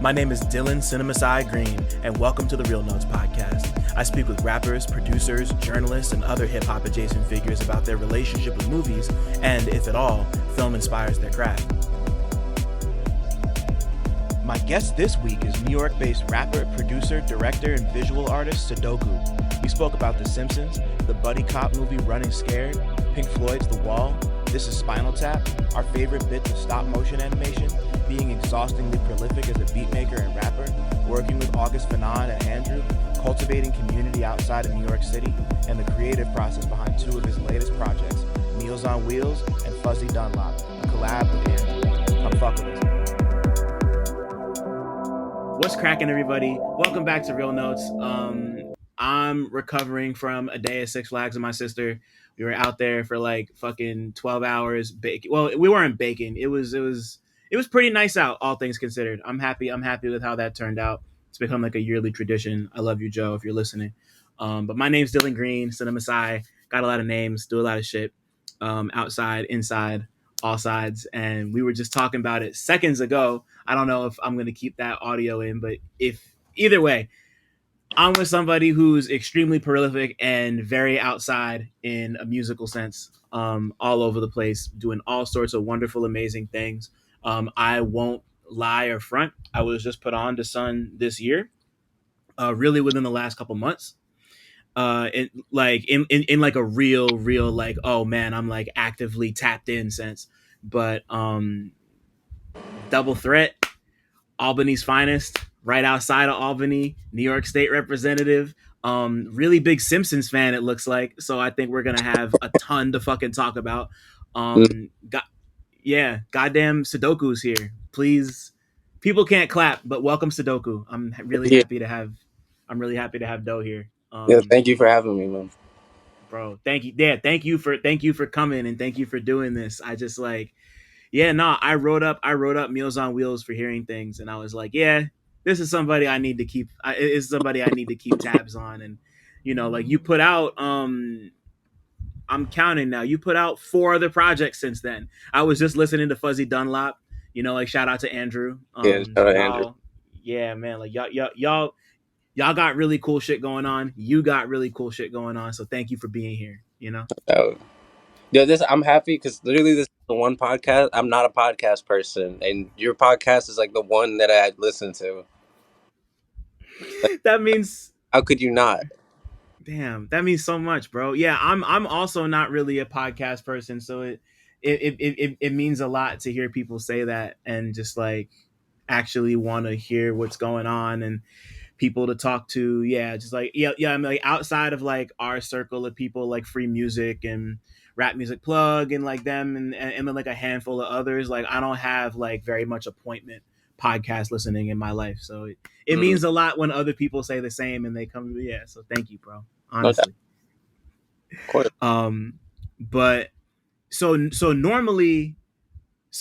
My name is Dylan CineMasai Green, and welcome to the Real Notes podcast. I speak with rappers, producers, journalists, and other hip-hop adjacent figures about their relationship with movies, and, if at all, film inspires their craft. My guest this week is New York-based rapper, producer, director, and visual artist SOO DO KOO. We spoke about The Simpsons, the buddy cop movie Running Scared, Pink Floyd's The Wall, This is Spinal Tap, our favorite bits of stop-motion animation, being exhaustingly prolific as a beatmaker and rapper, working with August Fanon and Andrew, cultivating community outside of New York City, and the creative process behind two of his latest projects, Wheels on Wheels and Fuzzy Dunlop, a collab with Andrew. Come fuck with us. What's cracking, everybody? Welcome back to Real Notes. I'm recovering from a day at Six Flags with my sister. We were out there for like fucking 12 hours baking. Well, we weren't baking. It was pretty nice out, all things considered. I'm happy with how that turned out. It's become like a yearly tradition. I love you, Joe, if you're listening. But my name's Dylan Green, CineMasai. Got a lot of names, do a lot of shit. Outside, inside, all sides. And we were just talking about it seconds ago. I don't know if I'm going to keep that audio in, but if either way, I'm with somebody who's extremely prolific and very outside in a musical sense, all over the place, doing all sorts of wonderful, amazing things. I won't lie or front. I was just put on to Sun this year, really within the last couple months. In like a real like, oh man, I'm like actively tapped in sense. But Double Threat, Albany's finest, right outside of Albany, New York State representative. Really big Simpsons fan, it looks like. So I think we're gonna have a ton to fucking talk about. Goddamn Sudoku's here. Please, people can't clap, but welcome Sudoku. I'm really Yeah, happy to have. I'm really happy to have Doe here. yeah. Thank you for having me, man. Bro, thank you. Yeah, thank you for coming and thank you for doing this. I just like, yeah, no, I wrote up Meals on Wheels for hearing things, and I was like, yeah, this is somebody I need to keep. Is somebody I need to keep tabs on, and like you put out. I'm counting now. You put out 4 other projects since then. I was just listening to Fuzzy Dunlop. Like shout out to Andrew. Yeah, shout out Andrew. Y'all, yeah, man, like y'all got really cool shit going on. You got really cool shit going on. So thank you for being here. Uh, yeah, this I'm happy because literally this is the one podcast. I'm not a podcast person, and your podcast is like the one that I listen to. Like, That means how could you not? damn, that means so much, bro. Yeah, I'm also not really a podcast person, so it means a lot to hear people say that and just like actually want to hear what's going on and people to talk to. Yeah, just like yeah. I'm like outside of like our circle of people like Free Music and Rap Music Plug and like them and then like a handful of others. Like I don't have like very much appointment podcast listening in my life, so it Mm, means a lot when other people say the same and they come. Yeah, so thank you, bro. no doubt, Honestly. of course. But so normally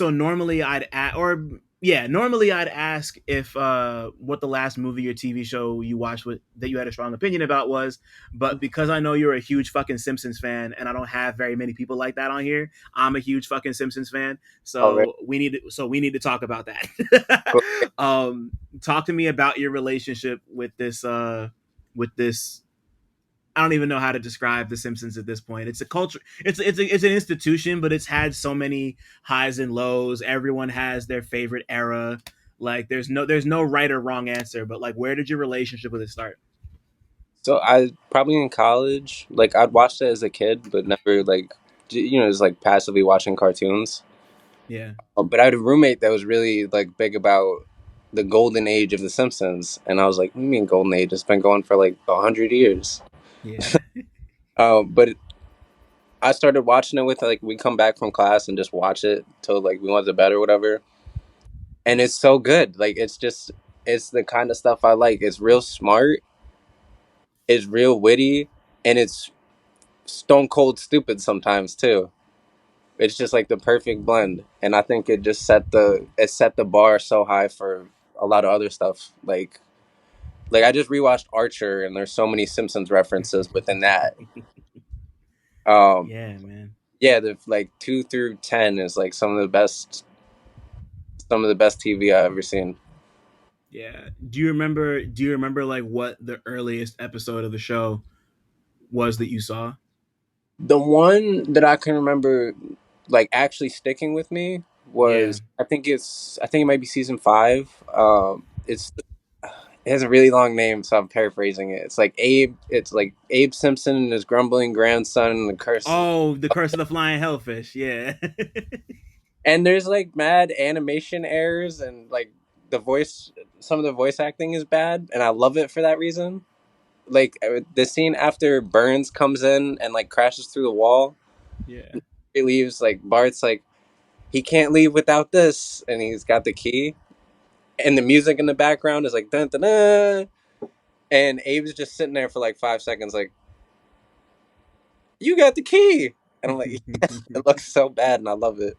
normally I'd ask if what the last movie or TV show you watched that you had a strong opinion about was, but because I know you're a huge fucking Simpsons fan and I don't have very many people like that on here, I'm a huge fucking Simpsons fan, All right. so we need to talk about that. Cool. Talk to me about your relationship with this. I don't even know how to describe The Simpsons at this point. It's a culture. It's an institution, but it's had so many highs and lows. Everyone has their favorite era. Like there's no right or wrong answer. But like, where did your relationship with it start? So I probably in college, like I'd watched it as a kid, but never like just like passively watching cartoons. Yeah, But I had a roommate that was really like big about the golden age of The Simpsons, and I was like, "What do you mean golden age? It's been going for like 100 years." yeah. But I started watching it with like we come back from class and just watch it till like we went to bed or whatever, and it's so good. Like it's the kind of stuff I like. It's real smart, it's real witty, and it's stone cold stupid sometimes too. It's just like the perfect blend, and I think it set the bar so high for a lot of other stuff. Like I just rewatched Archer, and there's so many Simpsons references within that. Um, Yeah, man. yeah, the like 2 through 10 is like some of the best TV I've ever seen. Yeah. Do you remember like what the earliest episode of the show was that you saw? The one that I can remember, like actually sticking with me Yeah. was I think it might be season 5. It has a really long name, so I'm paraphrasing it. It's like Abe. It's like Abe Simpson and his grumbling grandson and the curse. Oh, the Curse of the Flying Hellfish. Yeah. And there's like mad animation errors and like the voice. Some of the voice acting is bad, and I love it for that reason. Like the scene after Burns comes in and like crashes through the wall. Yeah. He leaves. Like Bart's like he can't leave without this, and he's got the key. And the music in the background is like dun dun dun. And Abe's just sitting there for like 5 seconds, like, "You got the key," and I'm like, "Yes." It looks so bad, and I love it.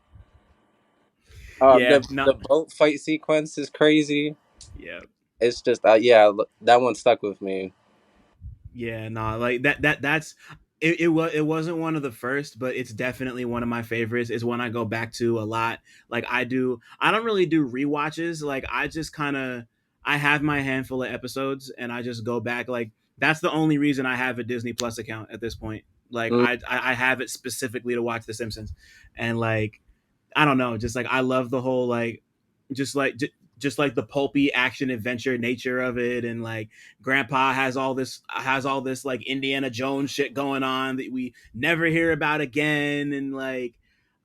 Yeah. No. The boat fight sequence is crazy. Yeah. It's just yeah, that one stuck with me. Yeah, no, like that's it wasn't one of the first, but it's definitely one of my favorites. It's one I go back to a lot. Like I don't really do rewatches. Like I just kind of I have my handful of episodes and I just go back. Like that's the only reason I have a Disney Plus account at this point. Like Mm, I have it specifically to watch The Simpsons, and like I don't know, just like I love the whole like just like just like the pulpy action adventure nature of it, and like grandpa has all this like Indiana Jones shit going on that we never hear about again, and like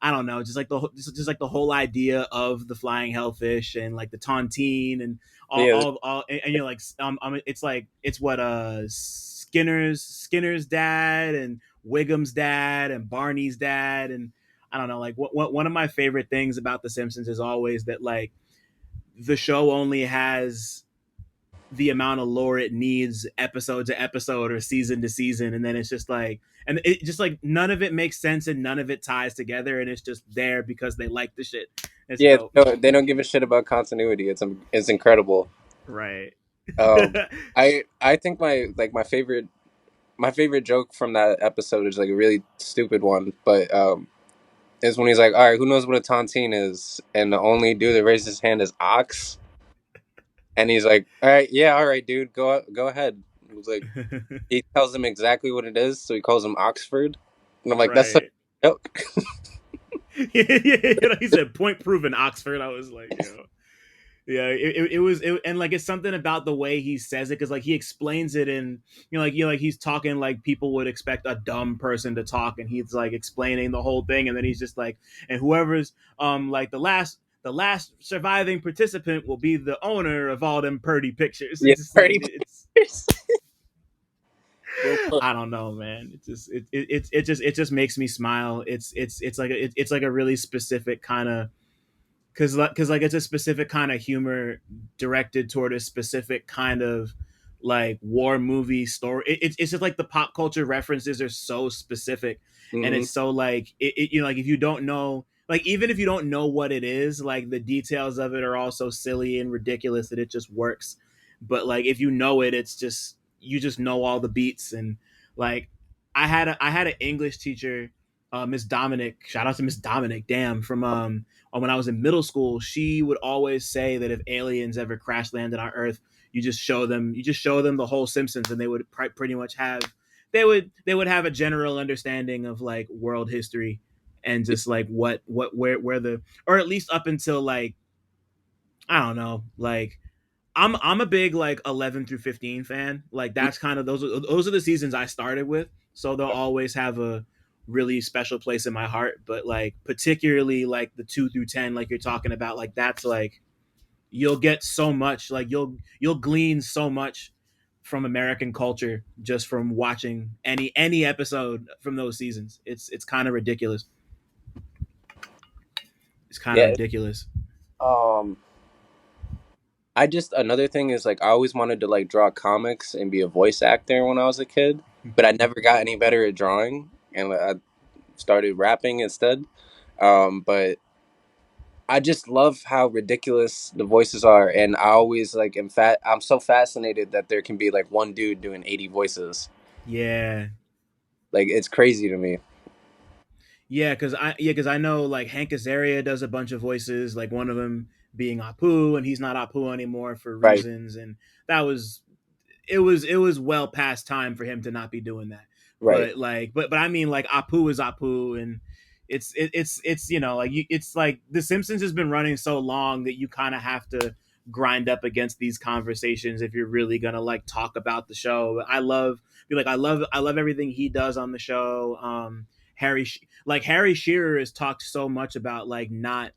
I don't know, just like the whole idea of the flying hellfish and like the tontine and yeah, and you're like it's like it's what Skinner's dad and Wiggum's dad and Barney's dad, and I don't know, like what one of my favorite things about The Simpsons is always that like the show only has the amount of lore it needs episode to episode or season to season, and then it's just like and it just like none of it makes sense and none of it ties together, and it's just there because they like the shit. It's yeah. dope. They don't give a shit about continuity. It's incredible. Right. Um, I think my favorite joke from that episode is like a really stupid one, but is when he's like, "All right, who knows what a tontine is?" And the only dude that raises his hand is Ox, and he's like, "All right, yeah, all right, dude, go ahead." He was like, he tells him exactly what it is, so he calls him Oxford, and I'm like, "That's such Right. a joke." Yeah, he said point proven Oxford. I was like, yeah, and like it's something about the way he says it because like he explains it in like he's talking like people would expect a dumb person to talk, and he's like explaining the whole thing, and then he's just like, and whoever's like the last surviving participant will be the owner of all them purdy pictures. Yeah, It's just like Party it's Pickers. Well put. I don't know, man. It just makes me smile. It's like a really specific kind of because like it's a specific kind of humor directed toward a specific kind of like war movie story. It's just like the pop culture references are so specific, and Hmm. it's so like like if you don't know, like even if you don't know what it is, like the details of it are all so silly and ridiculous that it just works. But like if you know it, it's just you just know all the beats. And like I had an English teacher, Miss Dominic. Shout out to Miss Dominic. Damn, from when I was in middle school, she would always say that if aliens ever crash landed on Earth, you just show them the whole Simpsons, and they would pretty much have they would have a general understanding of like world history and just like what where the or at least up until like I don't know, like I'm a big like 11 through 15 fan. Like that's kind of those are the seasons I started with, so they'll always have a really special place in my heart. But like particularly like the 2 through 10, like you're talking about, like that's like you'll get so much, like you'll glean so much from American culture just from watching any episode from those seasons. It's kind of ridiculous. It's kind of Yeah. ridiculous. Um, I just another thing is like I always wanted to like draw comics and be a voice actor when I was a kid, but I never got any better at drawing, and I started rapping instead. But I just love how ridiculous the voices are, and I always like I'm so fascinated that there can be like one dude doing 80 voices. Yeah. Like it's crazy to me. because I know like Hank Azaria does a bunch of voices, like one of them being Apu, and he's not Apu anymore for Right, reasons, and that was it was well past time for him to not be doing that. right. But I mean like Apu is Apu, and it's like it's like The Simpsons has been running so long that you kind of have to grind up against these conversations if you're really gonna like talk about the show. I love everything he does on the show. Harry Shearer has talked so much about like not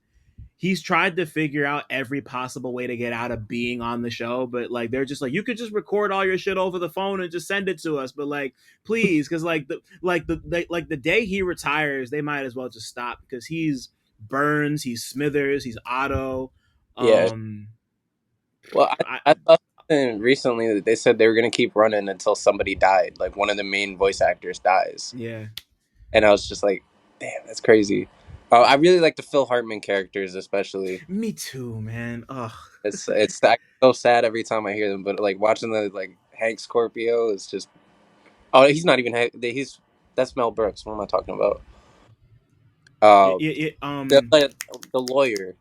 he's tried to figure out every possible way to get out of being on the show, but like they're just like you could just record all your shit over the phone and just send it to us, but like please, because the day he retires they might as well just stop because he's Burns, he's Smithers, he's Otto. Yeah. um Well, I I saw something recently that they said they were gonna keep running until somebody died, like one of the main voice actors dies, Yeah, and I was just like, damn, that's crazy. I really like the Phil Hartman characters, especially. me too, man. Ugh. It's so sad every time I hear them, but like watching the like Hank Scorpio is just. Oh, he's not even Hank. He's that's Mel Brooks. What am I talking about? Yeah, Uh, yeah, yeah, the lawyer,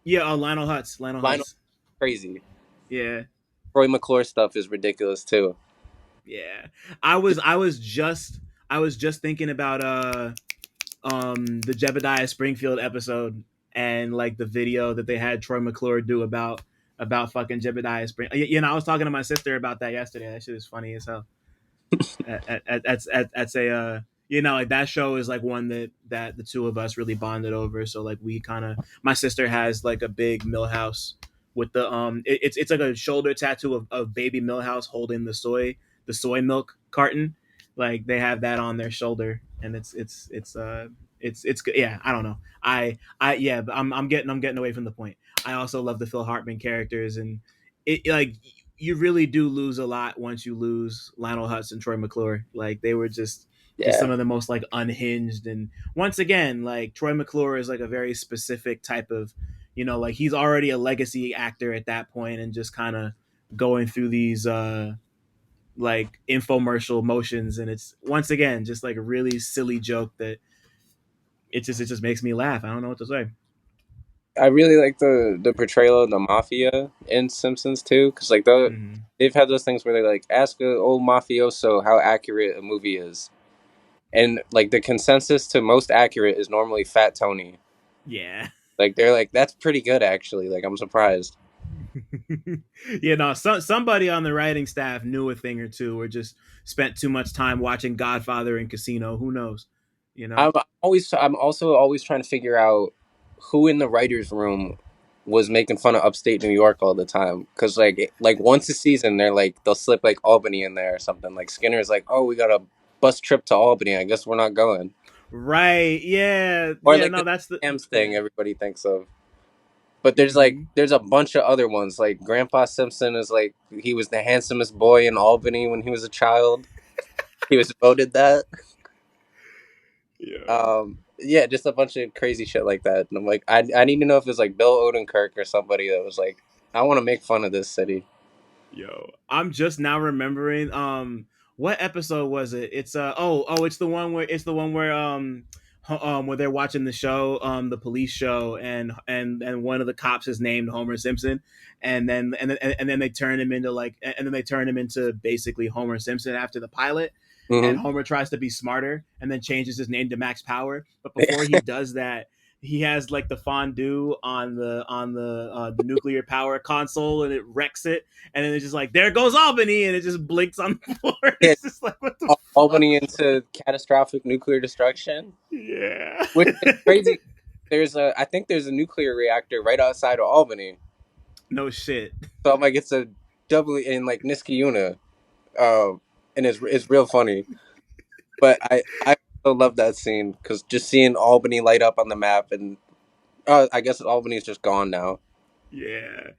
yeah. Lionel Lionel, Hutz. crazy. Yeah, Troy McClure stuff is ridiculous too. yeah. I was just thinking about the Jebediah Springfield episode and like the video that they had Troy McClure do about fucking Jebediah Spring. I was talking to my sister about that yesterday. That shit is funny as hell. That's a like that show is like one that the two of us really bonded over. So like we kind of my sister has like a big Millhouse with the it's like a shoulder tattoo of baby Millhouse holding the soy milk carton. Like they have that on their shoulder, and it's good. Yeah, I don't know. But I'm getting away from the point. I also love the Phil Hartman characters, and it like you really do lose a lot once you lose Lionel Hutz and Troy McClure. Like they were just Yeah, some of the most like unhinged, and once again, like Troy McClure is like a very specific type of, like he's already a legacy actor at that point, and just kind of going through these like infomercial motions, and it's once again just like a really silly joke that it just makes me laugh. I don't know what to say. I really like the portrayal of the mafia in Simpsons too, because like Hmm. they've had those things where they like ask a old mafioso how accurate a movie is, and like the consensus to most accurate is normally Fat Tony. Yeah. Like they're like that's pretty good actually. Like I'm surprised. Somebody on the writing staff knew a thing or two, or just spent too much time watching Godfather and Casino. Who knows? You know. I'm also always trying to figure out who in the writers' room was making fun of upstate New York all the time. Because like once a season, they're like they'll slip like Albany in there or something. Like Skinner's like, oh, we got a bus trip to Albany. I guess we're not going. Right? Yeah. Or Yeah. like No, the that's the Hams thing yeah. everybody thinks of. But Hmm. there's a bunch of other ones. Like Grandpa Simpson is like he was the handsomest boy in Albany when he was a child. He was voted that. Yeah. Yeah, just a bunch of crazy shit like that. And I'm like, I need to know if it's like Bill Odenkirk or somebody that was like, I want to make fun of this city. Yo, I'm just now remembering. What episode was it? It's where they're watching the show, the police show, and one of the cops is named Homer Simpson, and then they turn him into basically Homer Simpson after the pilot. And Hmm. Homer tries to be smarter and then changes his name to Max Power. But before he does that, he has like the fondue on the nuclear power console, and it wrecks it, and then it's just like there goes Albany, and it just blinks on the floor. Yeah, It's just like what the fuck. Albany into catastrophic nuclear destruction, Yeah. which is crazy. I think there's a nuclear reactor right outside of Albany. No shit. So I'm like, it's a doubly in like Niskayuna, and it's real funny. But I also love that scene because just seeing Albany light up on the map, and I guess Albany's just gone now. Yeah.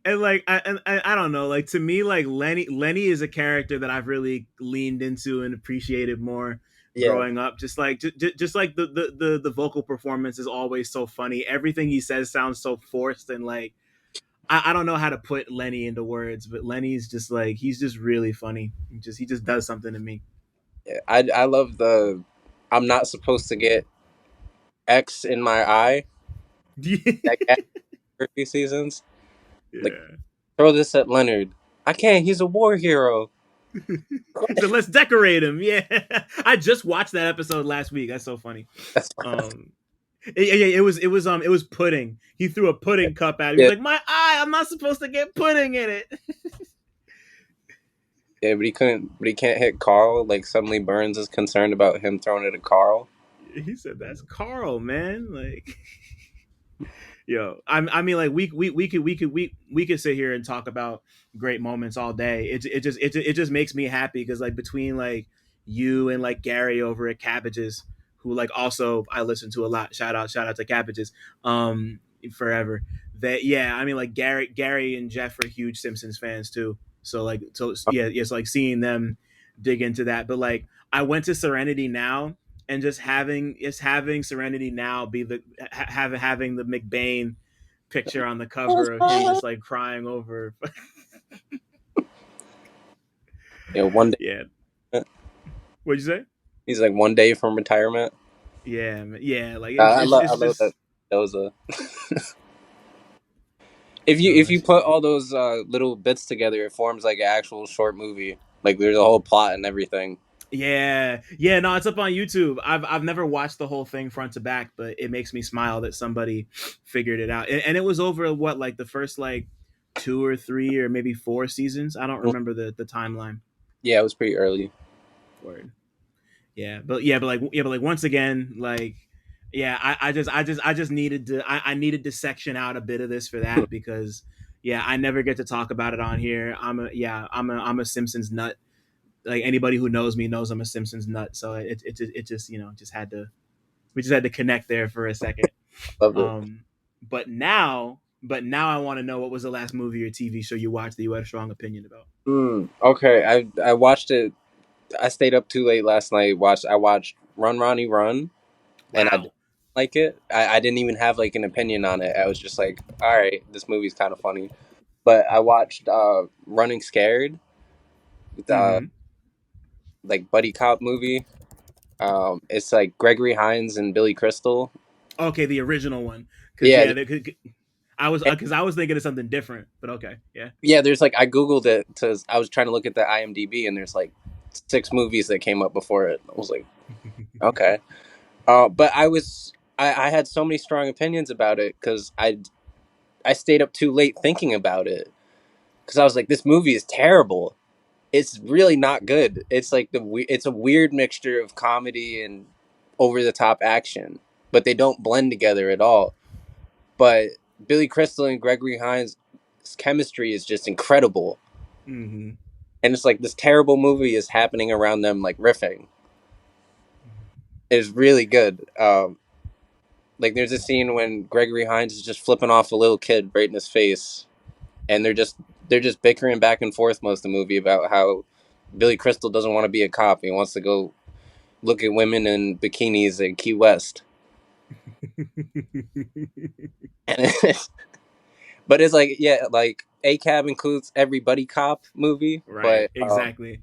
And like I don't know, like to me, like Lenny is a character that I've really leaned into and appreciated more Yeah. growing up. Just like the vocal performance is always so funny. Everything he says sounds so forced, and like I don't know how to put Lenny into words, but Lenny's just like he's just really funny. He just does something to me. Yeah, I love the I'm not supposed to get X in my eye. That cat for a few seasons. Like, Yeah. throw this at Leonard. I can't. He's a war hero. So let's decorate him. Yeah, I just watched that episode last week. That's so funny. That's Um, it was pudding. He threw a pudding cup at him. He's yeah, like, my eye. I'm not supposed to get pudding in it. yeah. But he couldn't. But he can't hit Carl. Like suddenly Burns is concerned about him throwing it at Carl. He said, "That's Carl, man." Like, yo, I mean, like we could sit here and talk about great moments all day. It just makes me happy because like between like you and like Gary over at Cabbages, who like also I listen to a lot. Shout out to Cabbages, forever. That yeah, I mean like Gary and Jeff are huge Simpsons fans too. So yeah, it's like seeing them dig into that. But like I went to Serenity Now and just having Serenity Now be the having the McBain picture on the cover of him just like crying over. You know, one Yeah, day what'd you say? he's like 1 day from retirement. Yeah, yeah, like it's it's, I it's love that. just That was a no, if you that's put all those little bits together, it forms like an actual short movie. Like there's a whole plot and everything. yeah. No, it's up on YouTube. I've never watched the whole thing front to back, but it makes me smile that somebody figured it out. And it was over what like the first like 2 or 3 or maybe 4 seasons. I don't remember the timeline. Yeah, it was pretty early. Word. Yeah, but like once again, like yeah, I just needed to I needed to section out a bit of this for that because yeah, I never get to talk about it on here. I'm a Simpsons nut. Like anybody who knows me knows I'm a Simpsons nut. So it just just had to we just had to connect there for a second. Loved it. But now I want to know what was the last movie or TV show you watched that you had a strong opinion about. Okay, I watched it. I stayed up too late last night. I watched Run Ronnie Run, and I didn't Wow. like it. I didn't even have like an opinion on it. I was just like, all right, this movie's kind of funny. But I watched Running Scared, uh, Mm-hmm. like buddy cop movie. It's like Gregory Hines and Billy Crystal. Okay, the original one, because Yeah, yeah, I was thinking of something different, but okay, yeah. yeah. There's like I googled it to. I was trying to look at the IMDb, and there's like 6 movies that came up before it. I was like, okay. But I had so many strong opinions about it because I stayed up too late thinking about it because I was like, this movie is terrible. It's really not good. It's like it's a weird mixture of comedy and over the top action, but they don't blend together at all. But Billy Crystal and Gregory Hines' chemistry is just incredible, Mm-hmm. and it's like this terrible movie is happening around them, like riffing. It's really good. Like there's a scene when Gregory Hines is just flipping off a little kid right in his face, and they're just bickering back and forth most of the movie about how Billy Crystal doesn't want to be a cop. He wants to go look at women in bikinis in Key West. And but it's like yeah, like ACAB includes every buddy cop movie, Right, exactly.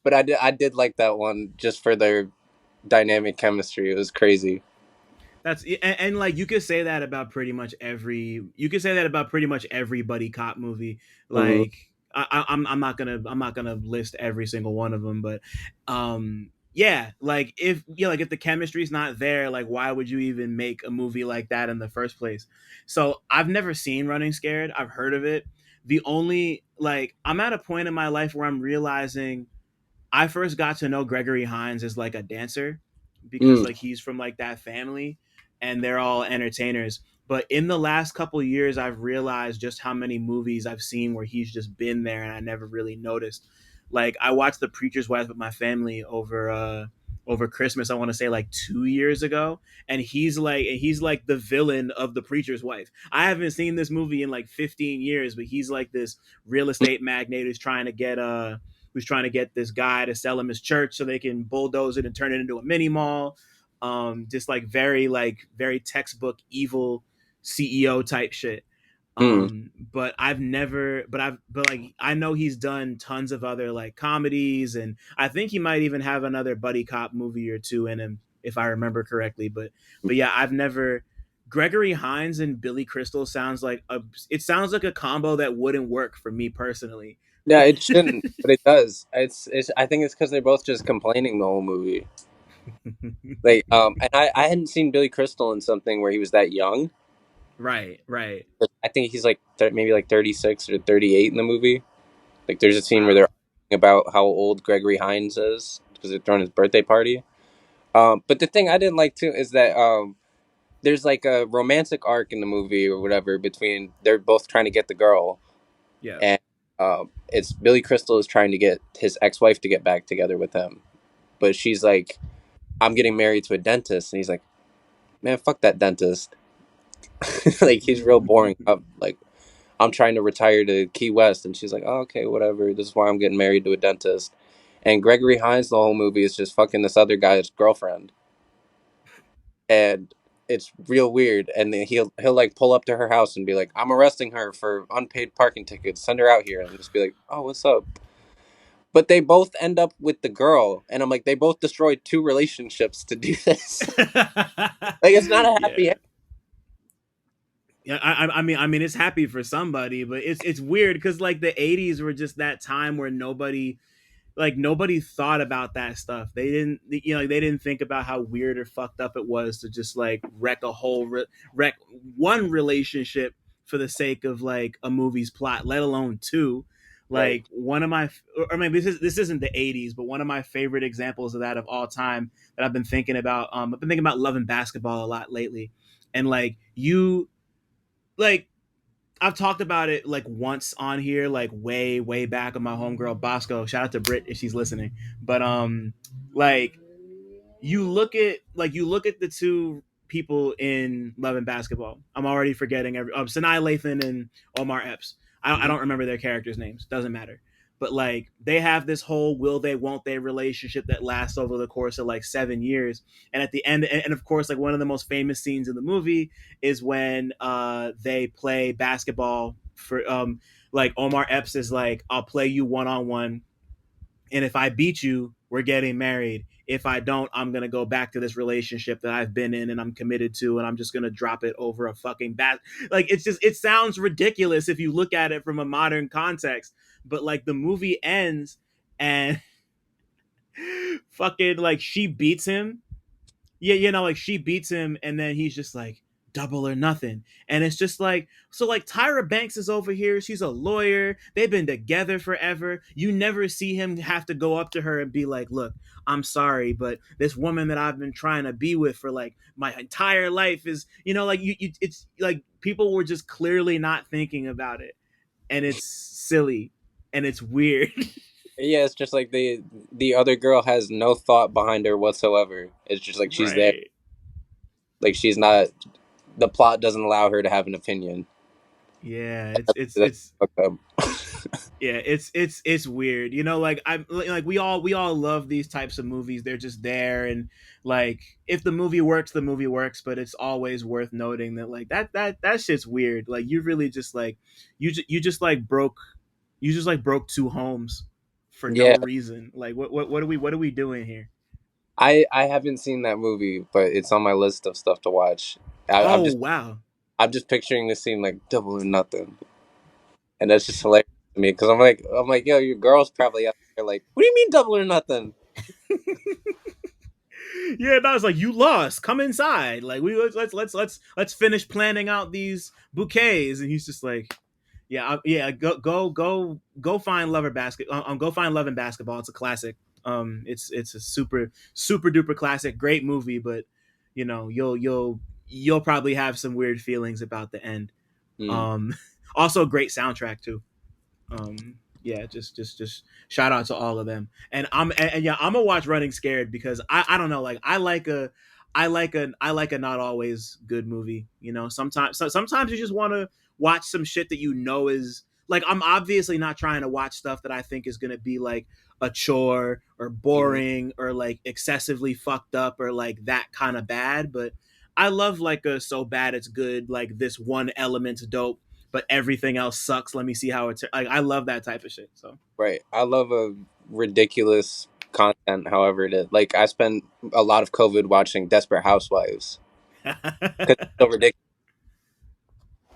but I did like that one just for their dynamic chemistry. It was crazy. And like you could say that about pretty much every buddy cop movie. Hmm. Like I'm not gonna list every single one of them, but yeah, like if the chemistry's not there, like why would you even make a movie like that in the first place? So I've never seen Running Scared. I've heard of it. The only like I'm at a point in my life where I'm realizing I first got to know Gregory Hines as like a dancer because Mm, like he's from like that family and they're all entertainers. But in the last couple years, I've realized just how many movies I've seen where he's just been there and I never really noticed. Like I watched The Preacher's Wife with my family over Christmas. I want to say like 2 years ago, and he's like the villain of The Preacher's Wife. I haven't seen this movie in like 15 years, but he's like this real estate magnate who's trying to get this guy to sell him his church so they can bulldoze it and turn it into a mini mall. Just like very textbook evil CEO type shit. mm. But I've never, but like I know he's done tons of other like comedies, and I think he might even have another buddy cop movie or two in him. if I remember correctly. But yeah, I've never. Gregory Hines and Billy Crystal sounds like it sounds like a combo that wouldn't work for me personally. Yeah, it shouldn't, but it does. It's. I think it's because they're both just complaining the whole movie. Like, and I hadn't seen Billy Crystal in something where he was that young. Right, right. But I think he's like maybe like 36 or 38 in the movie. Like, there's a scene where they're Wow. arguing about how old Gregory Hines is because they're throwing his birthday party. But the thing I didn't like too is that there's like a romantic arc in the movie or whatever between they're both trying to get the girl, Yeah. and it's Billy Crystal is trying to get his ex-wife to get back together with him, but she's like, I'm getting married to a dentist, and he's like, man, fuck that dentist. Like, he's real boring. I'm trying to retire to Key West, and she's like, oh, okay, whatever. This is why I'm getting married to a dentist. And Gregory Hines, the whole movie is just fucking this other guy's girlfriend, and it's real weird. And then he'll like pull up to her house and be like, I'm arresting her for unpaid parking tickets. Send her out here, and just be like, oh, what's up? But they both end up with the girl, and I'm like, they both destroyed two relationships to do this. Like, it's not a happy Yeah. ending. Yeah, I mean, it's happy for somebody, but it's weird because like the '80s were just that time where nobody thought about that stuff. They didn't, like, they didn't think about how weird or fucked up it was to just like wreck one relationship for the sake of like a movie's plot, let alone two. Right. Like one of my, or I mean, this isn't the '80s, but one of my favorite examples of that of all time that I've been thinking about. I've been thinking about Love and Basketball a lot lately, and like I've talked about it like once on here, like way back with my homegirl Bosco. Shout out to Britt if she's listening. But like you look at the two people in Love and Basketball. I'm already forgetting Sinai Lathan and Omar Epps. I Hmm. don't remember their characters' names. Doesn't matter. But like they have this whole will they won't they relationship that lasts over the course of like 7 years. And at the end, and of course, like one of the most famous scenes in the movie is when they play basketball for like Omar Epps is like, I'll play you one on one, and if I beat you, we're getting married. If I don't, I'm gonna go back to this relationship that I've been in and I'm committed to, and I'm just gonna drop it over a fucking bat. Like it sounds ridiculous if you look at it from a modern context, but like the movie ends and fucking like she beats him, yeah, like she beats him, and then he's just like double or nothing. And it's just like, so like Tyra Banks is over here. She's a lawyer. They've been together forever. You never see him have to go up to her and be like, look, I'm sorry, but this woman that I've been trying to be with for like my entire life is, like it's like people were just clearly not thinking about it. And it's silly and it's weird. Yeah, it's just like the other girl has no thought behind her whatsoever. It's just like she's there. Right. Like, she's not. The plot doesn't allow her to have an opinion. Yeah, it's That's it's fucked up. yeah, it's weird. Like I like we all love these types of movies. They're just there, and like if the movie works, the movie works. But it's always worth noting that like that shit's weird. Like you really just like you just like broke two homes for no Yeah, reason. Like what are we doing here? I haven't seen that movie, but it's on my list of stuff to watch. I'm Oh just wow. I'm just picturing this scene like Double or Nothing, and that's just hilarious to me because I'm like, yo, your girl's probably out there like, what do you mean Double or Nothing? Yeah, no, it's like you lost. Come inside. Like we let's finish planning out these bouquets. And he's just like, yeah, yeah. Go find Lover Basket. Go find Love and Basketball. It's a classic. It's a super duper classic. Great movie, but you'll probably have some weird feelings about the end. Hmm. Um, also great soundtrack too. Yeah, just shout out to all of them. And yeah, I'm gonna watch Running Scared because I don't know, like I like a not always good movie. Sometimes you just want to watch some shit that is like, I'm obviously not trying to watch stuff that I think is gonna be like a chore or Hmm. boring or like excessively fucked up or like that kind of bad, but I love like a so bad it's good, like this one element's dope but everything else sucks. Let me see how it's like. I love that type of shit. So Right. I love a ridiculous content, however it is. Like I spent a lot of COVID watching Desperate Housewives because it's so ridiculous.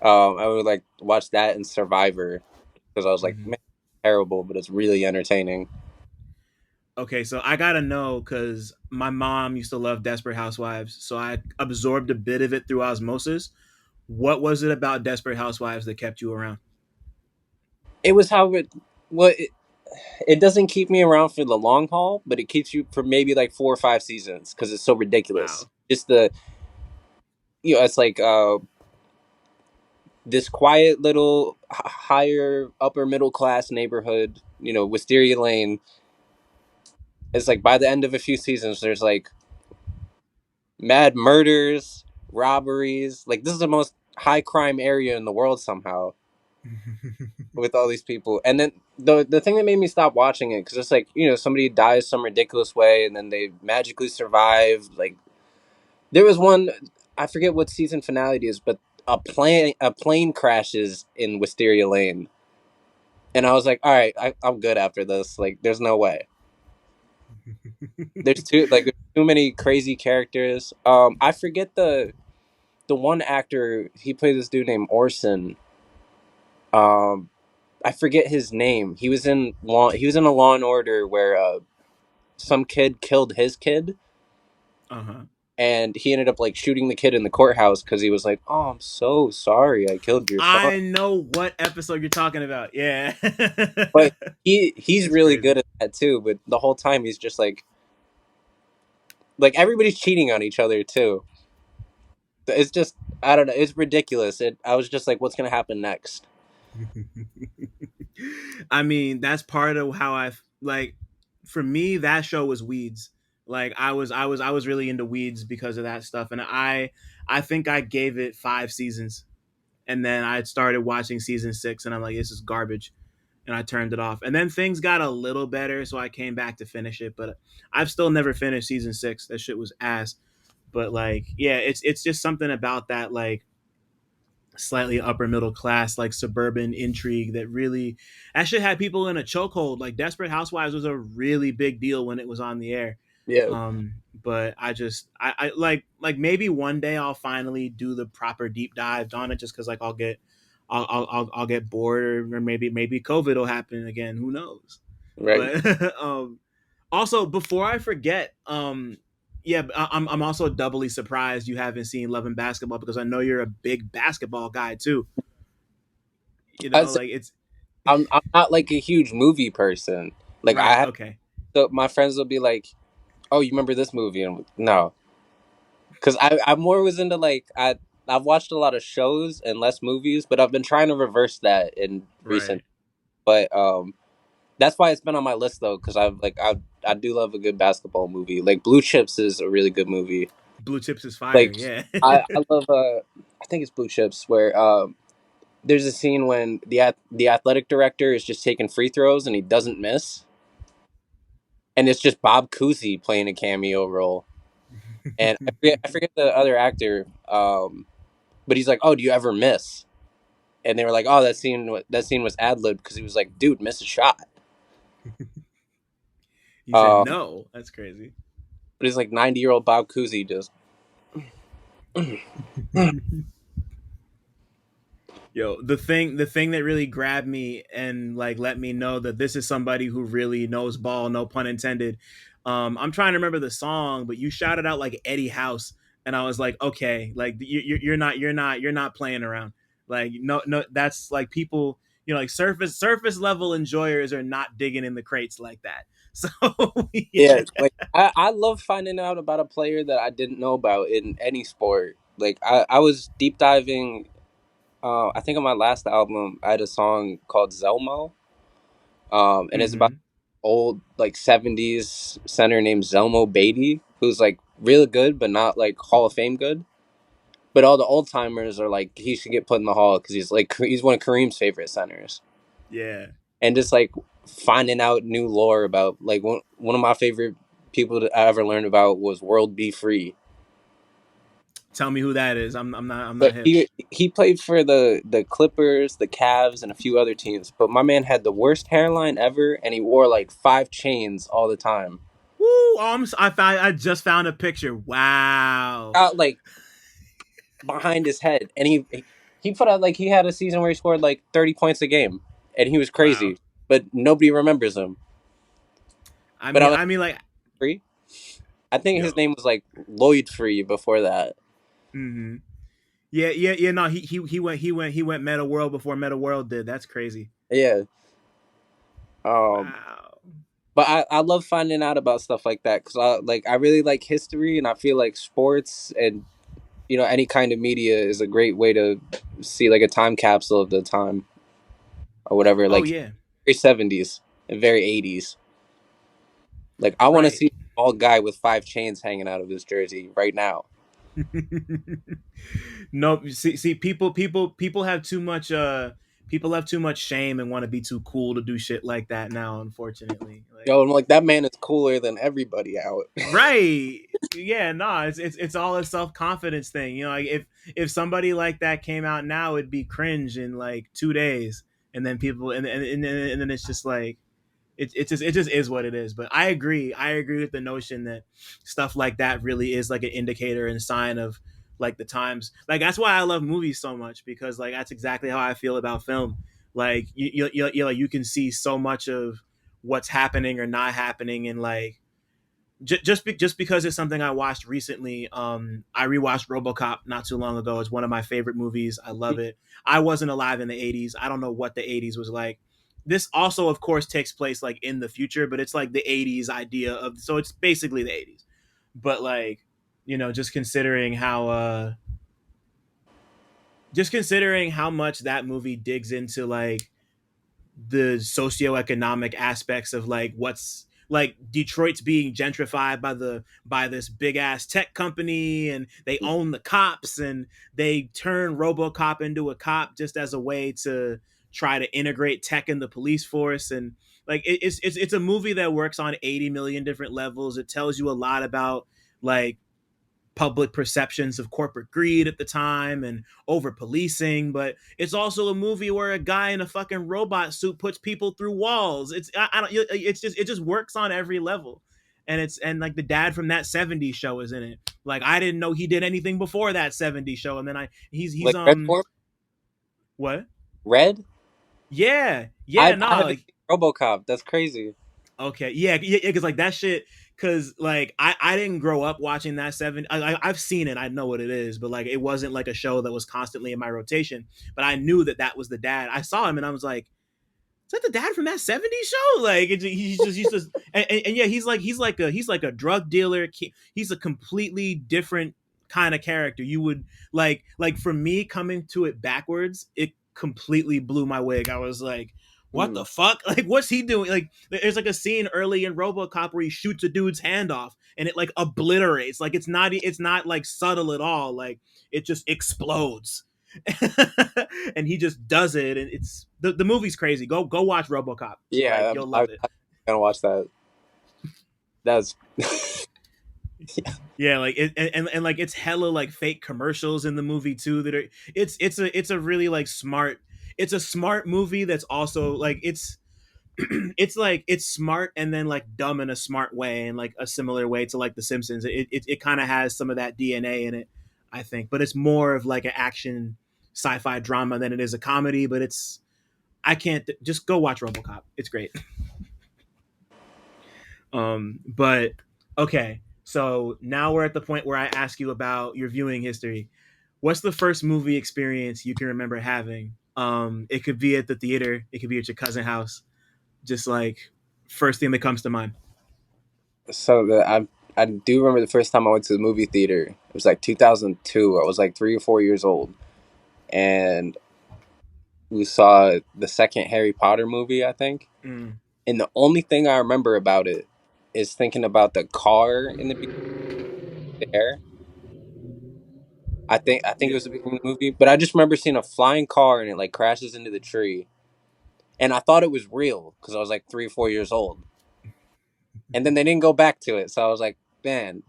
I would like watch that and Survivor because I was like, Mhm. man, terrible, but it's really entertaining. Okay, so I gotta know because my mom used to love Desperate Housewives, so I absorbed a bit of it through osmosis. What was it about Desperate Housewives that kept you around? It was how it. Well, it doesn't keep me around for the long haul, but it keeps you for maybe like 4 or 5 seasons because it's so ridiculous. Wow. Just the it's like this quiet little higher upper middle class neighborhood, Wisteria Lane. It's like by the end of a few seasons, there's like mad murders, robberies. Like this is the most high crime area in the world somehow with all these people. And then the thing that made me stop watching it because it's like somebody dies some ridiculous way and then they magically survive. Like there was one, I forget what season finale it is, but a plane crashes in Wisteria Lane, and I was like, all right, I'm good after this. Like there's no way. There's too many crazy characters. I forget the one actor, he played this dude named Orson. Um, I forget his name. He was in a Law and Order where some kid killed his kid, Uh-huh. and he ended up like shooting the kid in the courthouse because he was like, "Oh, I'm so sorry, I killed your son." I know what episode you're talking about. Yeah. But he's That's really crazy. good at that too. But the whole time he's just like everybody's cheating on each other too. It's just I don't know. It's ridiculous. I was just like, what's gonna happen next? I mean, that's part of how like for me that show was Weeds. Like I was really into Weeds because of that stuff and I think I gave it 5 seasons and then I started watching season 6 and I'm like this is garbage and I turned it off. And then things got a little better so I came back to finish it, but I've still never finished season 6. That shit was ass. But like yeah, it's just something about that like slightly upper middle class like suburban intrigue that really that shit had people in a chokehold. Like Desperate Housewives was a really big deal when it was on the air. Yeah, But I like maybe one day I'll finally do the proper deep dive on it just because like I'll get bored or maybe COVID will happen again. Who knows? right. But also, before I forget, yeah, I'm also doubly surprised you haven't seen Love and Basketball because I know you're a big basketball guy too. You I know, say like it's I'm not like a huge movie person. Like I right. have Okay, so my friends will be like, "Oh, you remember this movie?" And I'm like, no, because I more was into like I've watched a lot of shows and less movies, but I've been trying to reverse that in recent. right. But that's why it's been on my list though, because I do love a good basketball movie. Like Blue Chips is a really good movie. Blue Chips is fire. Like Yeah. I love I think it's Blue Chips where there's a scene when the athletic director is just taking free throws and he doesn't miss, and it's just Bob Cousy playing a cameo role, and I forget the other actor, but he's like, "Oh, do you ever miss?" And they were like, "Oh, that scene was ad lib because he was like, dude, miss a shot." He said Um, no. That's crazy. but he's like 90-year-old Bob Cousy just. Yo, the thing that really grabbed me and like let me know that this is somebody who really knows ball, no pun intended. I'm trying to remember the song, but you shouted out like Eddie House, and I was like, okay, like you're not playing around. Like no, that's like people, like surface level enjoyers are not digging in the crates like that. So Yeah, yeah, like I love finding out about a player that I didn't know about in any sport. Like I was deep diving. I think on my last album, I had a song called Zelmo, and it's about hmm old like '70s center named Zelmo Beatty, who's like really good, but not like Hall of Fame good. But all the old timers are like he should get put in the Hall because he's one of Kareem's favorite centers, yeah. and just like finding out new lore about like one of my favorite people that I ever learned about was World Be Free. Tell me who that is. I'm But not hip. he played for the Clippers, the Cavs, and a few other teams. But my man had the worst hairline ever, and he wore like 5 chains all the time. I just found a picture. Wow. Out like behind his head, and he put out like he had a season where he scored like 30 points a game, and he was Wow. crazy, but nobody remembers him. I But I mean, was I mean, like, free. I think his yo. name was like Lloyd Free before that. Hmm. Yeah, yeah, yeah. No, he went Meta World before Meta World did. That's crazy. Yeah. Um, Wow. but I love finding out about stuff like that because I really like history, and I feel like sports and any kind of media is a great way to see like a time capsule of the time or whatever, Oh like yeah. very 70s and very 80s. Like I want to Right. see a bald guy with 5 chains hanging out of his jersey right now. No, see, people have too much. People have too much shame and want to be too cool to do shit like that now. Unfortunately, like, Yo, I'm like, that man is cooler than everybody out. right. Yeah, no, it's all a self confidence thing. Like if somebody like that came out now, it'd be cringe in like 2 days, and then people and then it's just like it just is what it is. But I agree with the notion that stuff like that really is like an indicator and sign of like the times. Like that's why I love movies so much, because like that's exactly how I feel about film. Like you can see so much of what's happening or not happening, and like just because it's something I watched recently. I rewatched RoboCop not too long ago. It's one of my favorite movies. I love it. I wasn't alive in the '80s. I don't know what the '80s was like. This also, of course, takes place like in the future, but it's like the '80s idea of, so it's basically the '80s. But like, just considering how much that movie digs into like the socioeconomic aspects of like what's like Detroit's being gentrified by this big ass tech company, and they own the cops, and they turn RoboCop into a cop just as a way to try to integrate tech in the police force. And like it's a movie that works on 80 million different levels. It tells you a lot about like public perceptions of corporate greed at the time and over policing, but it's also a movie where a guy in a fucking robot suit puts people through walls. I don't it just works on every level. And like the dad from that '70s show is in it. Like I didn't know he did anything before that '70s show, and then I he's Like Red Form, what? Red. Yeah, yeah, I no, haven't like, seen RoboCop. That's crazy. okay, yeah, yeah, because like that shit. Because like I didn't grow up watching that seven. I've seen it. I know what it is, but like it wasn't like a show that was constantly in my rotation. But I knew that that was the dad. I saw him and I was like, is that the dad from that '70s show? Like he's just and yeah, he's like a drug dealer. He's a completely different kind of character. You would like for me coming to it backwards, it completely blew my wig. I was like, what Mm. the fuck? Like, what's he doing? Like, there's like a scene early in RoboCop where he shoots a dude's hand off and it like obliterates. Like, it's not like subtle at all. Like, it just explodes. And he just does it, and it's the movie's crazy. Go watch RoboCop. Like Yeah, you'll love it. I'm gonna watch that. That's Yeah, like and like it's hella like fake commercials in the movie too. That are it's a really like smart. It's a smart movie that's also like it's like it's smart and then like dumb in a smart way, and like a similar way to like The Simpsons. It kind of has some of that DNA in it, I think, but it's more of like an action sci-fi drama than it is a comedy. But it's I can't just go watch RoboCop. It's great. But okay, so now we're at the point where I ask you about your viewing history. What's the first movie experience you can remember having? It could be at the theater, it could be at your cousin's house. Just like first thing that comes to mind. so the I do remember the first time I went to the movie theater. It was like 2002. I was like 3 or 4 years old, and we saw the second Harry Potter movie, I think. Mm, And the only thing I remember about it is thinking about the car in the air. I think it yeah. was the beginning of the movie, but I just remember seeing a flying car and it like crashes into the tree, and I thought it was real because I was like 3 or 4 years old. And then they didn't go back to it, so I was like, man.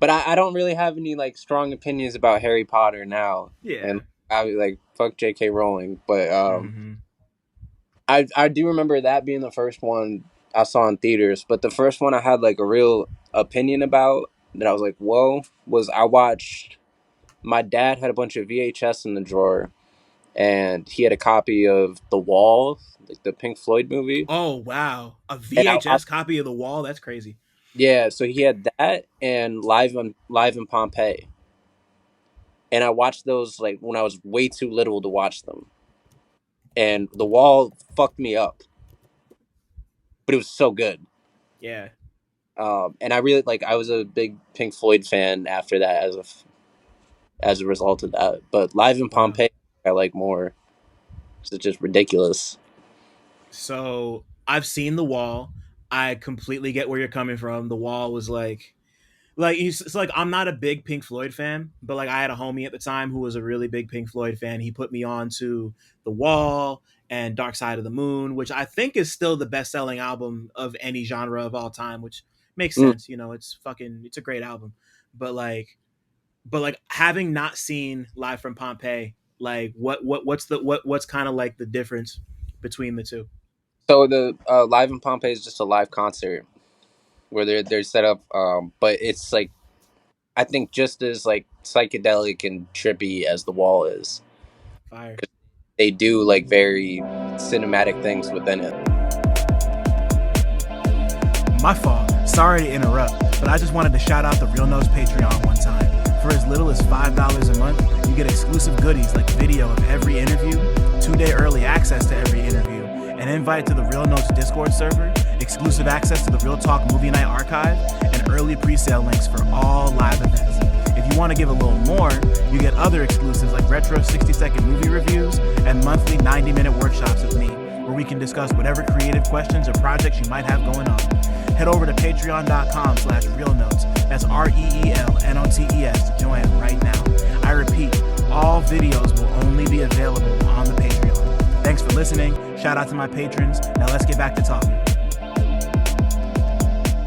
But I don't really have any like strong opinions about Harry Potter now, and Yeah. I was like fuck J.K. Rowling. But Mm-hmm. I do remember that being the first one, I saw in theaters. But the first one I had like a real opinion about that I was like, whoa, was I watched. My dad had a bunch of VHS in the drawer, and he had a copy of The Wall, like the Pink Floyd movie. Oh wow, a And VHS copy of The Wall. That's crazy. yeah, so he had that and Live in Pompeii, and I watched those like when I was way too little to watch them. And The Wall fucked me up, but it was so good. Yeah. And I really like. I was a big Pink Floyd fan after that, as a result of that. But Live in Wow. Pompeii, I like more. 'Cause it's just ridiculous. So I've seen The Wall. I completely get where you're coming from. The Wall was like it's like I'm not a big Pink Floyd fan, but like I had a homie at the time who was a really big Pink Floyd fan. He put me on to The Wall and Dark Side of the Moon, which I think is still the best selling album of any genre of all time, which makes Mm. sense. You know, it's a great album. But like having not seen Live from Pompeii, like what's kind of like the difference between the two? So the Live in Pompeii is just a live concert where they're set up, but it's like I think just as like psychedelic and trippy as The Wall is. Fire. They do like very cinematic things within it. My fault. Sorry to interrupt, but I just wanted to shout out the Real Notes Patreon one time. For as little as $5 a month, you get exclusive goodies like video of every interview, 2-day early access to every interview, an invite to the Real Notes Discord server, exclusive access to the Real Talk Movie Night archive, and early pre-sale links for all live events. If you want to give a little more, you get other exclusives like retro 60-second movie reviews and monthly 90-minute workshops with me, where we can discuss whatever creative questions or projects you might have going on. Head over to patreon.com/realnotes. That's REELNOTES to join right now. I repeat, all videos will only be available on the Patreon. Thanks for listening. Shout out to my patrons. Now let's get back to talking.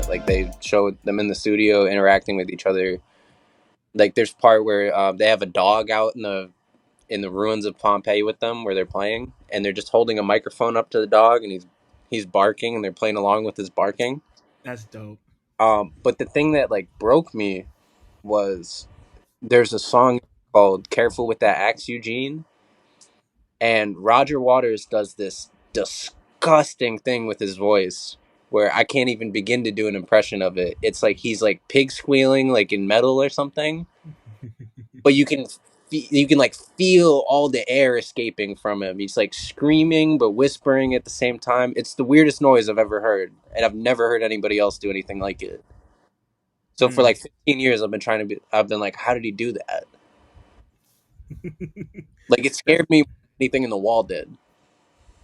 Like they show them in the studio interacting with each other. Like there's part where they have a dog out in the ruins of Pompeii with them where they're playing, and they're just holding a microphone up to the dog, and he's barking, and they're playing along with his barking. That's dope. But the thing that like broke me was there's a song called "Careful with That Axe, Eugene," and Roger Waters does this disgusting thing with his voice where I can't even begin to do an impression of it. It's like he's like pig squealing like in metal or something, but you can like feel all the air escaping from him. He's like screaming but whispering at the same time. It's the weirdest noise I've ever heard, and I've never heard anybody else do anything like it. So for Mm. like 15 years I've been like, how did he do that? Like it That's scared me more than anything in The Wall did.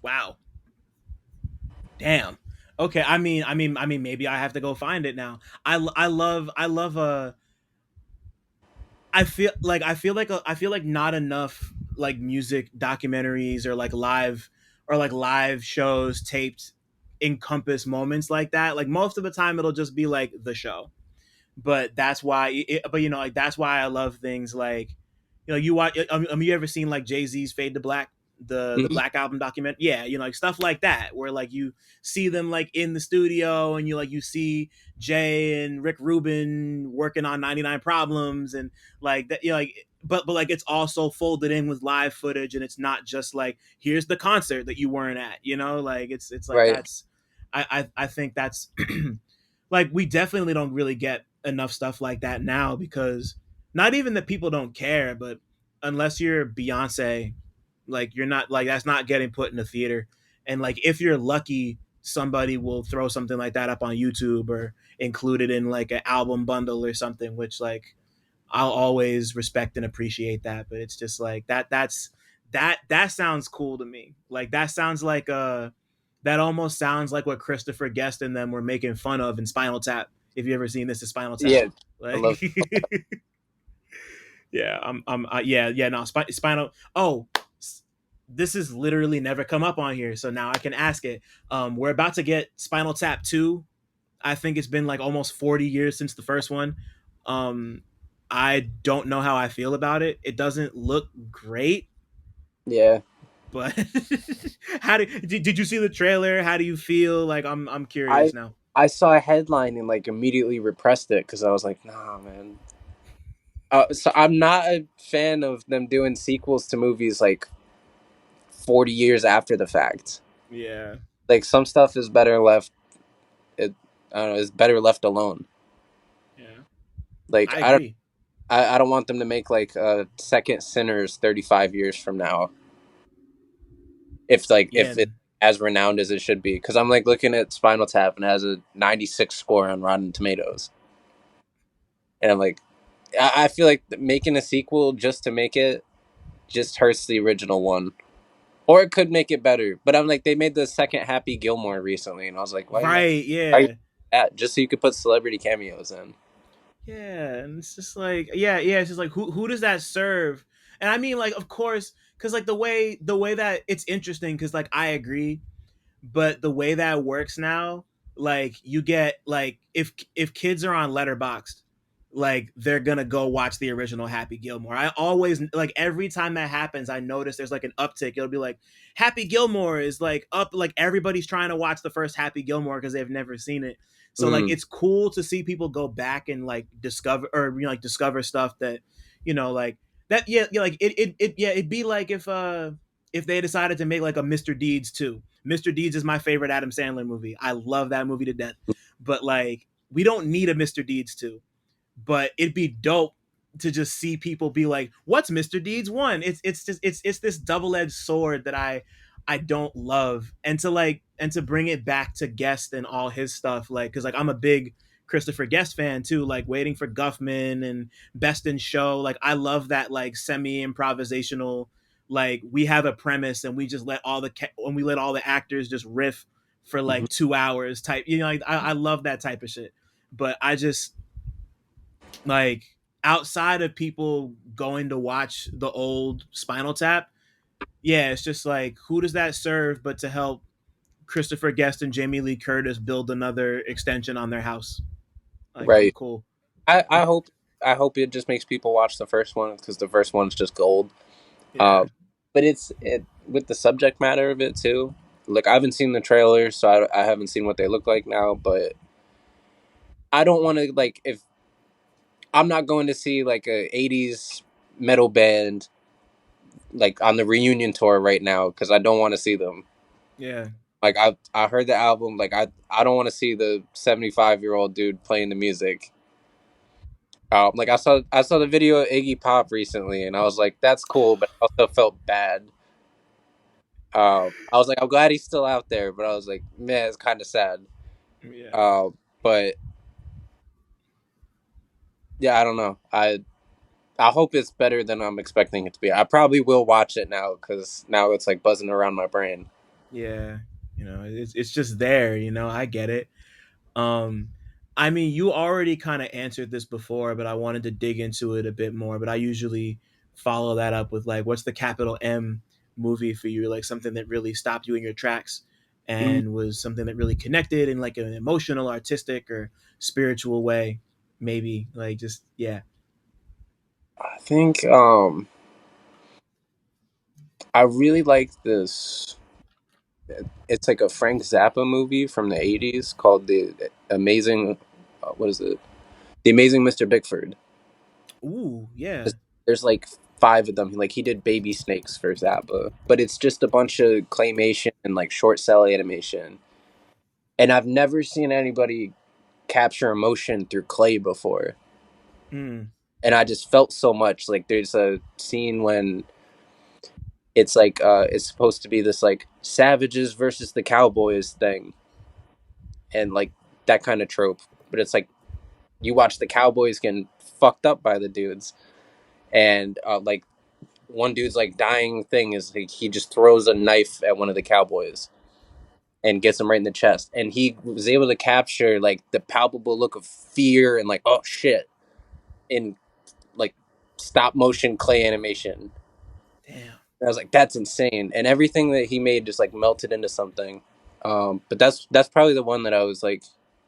wow. Damn. Okay, I mean, maybe I have to go find it now. I love. I feel like not enough like music documentaries or like live shows taped encompass moments like that. Like most of the time, it'll just be like the show, but but you know, like that's why I love things like, you know, you watch. You ever seen like Jay Z's Fade to Black, the Mhm. Black Album document? Yeah, you know, like stuff like that, where like you see them like in the studio, and you see Jay and Rick Rubin working on 99 Problems, and like that, you know, like. But like it's also folded in with live footage, and it's not just like here's the concert that you weren't at, you know, like it's like Right. that's I think that's like we definitely don't really get enough stuff like that now, because not even that people don't care, but unless you're Beyonce, like you're not like that's not getting put in the theater. And like if you're lucky, somebody will throw something like that up on YouTube or include it in like an album bundle or something, which like I'll always respect and appreciate that. But it's just like that sounds cool to me. Like that sounds like that almost sounds like what Christopher Guest and them were making fun of in Spinal Tap. If you ever seen this, is Spinal Tap. Yeah. I Like, love. yeah, yeah, no, Spinal. Oh, this has literally never come up on here, so now I can ask it. We're about to get Spinal Tap 2. I think it's been like almost 40 years since the first one. Um, I don't know how I feel about it. It doesn't look great. Yeah. But did you see the trailer? How do you feel? Like I'm I curious now. I saw a headline and like immediately repressed it because I was like, nah, man. So I'm not a fan of them doing sequels to movies like 40 years after the fact. Yeah, Like some stuff is better left. It I don't know. Is better left alone. yeah, Like I agree. I don't want them to make like a second Sinners 35 years from now. Yeah, If it's as renowned as it should be, because I'm like looking at Spinal Tap and it has a 96 score on Rotten Tomatoes, and I'm like, I feel like making a sequel just to make it just hurts the original one. Or it could make it better. But I'm like, they made the second Happy Gilmore recently, and I was like, right. why you Yeah, that? Just so you could put celebrity cameos in. yeah, and it's just like yeah. It's just like who does that serve? And I mean, like, of course, because like the way that it's interesting, because like I agree, but the way that works now, like you get like if kids are on Letterboxd, like they're gonna go watch the original Happy Gilmore. I always like every time that happens, I notice there's like an uptick. It'll be like Happy Gilmore is like up, like everybody's trying to watch the first Happy Gilmore because they've never seen it. So like Mm, it's cool to see people go back and like discover or like discover stuff that like that yeah like it yeah it'd be like if they decided to make like a Mr. Deeds too. Mr. Deeds is my favorite Adam Sandler movie. I love that movie to death. But like we don't need a Mr. Deeds 2. But it'd be dope to just see people be like, "What's Mr. Deeds 1?" It's just it's this double-edged sword that I don't love. And to bring it back to Guest and all his stuff like cuz like I'm a big Christopher Guest fan too, like Waiting for Guffman and Best in Show. Like I love that like semi improvisational, like we have a premise and we just let we let all the actors just riff for mhm. like 2 hours type. Like I love that type of shit. But I just like outside of people going to watch the old Spinal Tap, yeah, it's just like who does that serve but to help Christopher Guest and Jamie Lee Curtis build another extension on their house? Like I'm Right. cool. I, I'm I hope I hope it just makes people watch the first one because the first one's just gold. yeah. Uh, but it with the subject matter of it too. Like I haven't seen the trailer, so I haven't seen what they look like now. But I don't want to like if I'm not going to see like a '80s metal band like on the reunion tour right now because I don't want to see them. Yeah. Like I heard the album. Like I don't want to see the 75-year-old dude playing the music. Like I saw the video of Iggy Pop recently, and I was like, that's cool, but I also felt bad. I was like, I'm glad he's still out there, but I was like, man, it's kind of sad. Yeah. Uh, but yeah, I don't know. I hope it's better than I'm expecting it to be. I probably will watch it now because now it's like buzzing around my brain. Yeah. It's just there, I get it. Um, I mean, you already kind of answered this before, but I wanted to dig into it a bit more. But I usually follow that up with like, what's the capital M movie for you? Like something that really stopped you in your tracks Mm, and was something that really connected in like an emotional, artistic, or spiritual way. Maybe like just yeah, I think I really like this. It's like a Frank Zappa movie from the '80s called The Amazing. What is it? The Amazing Mr. Bickford. ooh yeah, There's like five of them. Like he did Baby Snakes for Zappa, but it's just a bunch of claymation and like short cell animation. And I've never seen anybody capture emotion through clay before. mm, And I just felt so much. Like there's a scene when it's like it's supposed to be this like savages versus the cowboys thing, and like that kind of trope. But it's like you watch the cowboys getting fucked up by the dudes, and like one dude's like dying thing is like he just throws a knife at one of the cowboys and gets him right in the chest, and he was able to capture like the palpable look of fear and like oh shit in like stop motion clay animation. damn, And I was like, that's insane, and everything that he made just like melted into something. But that's probably the one that I was like,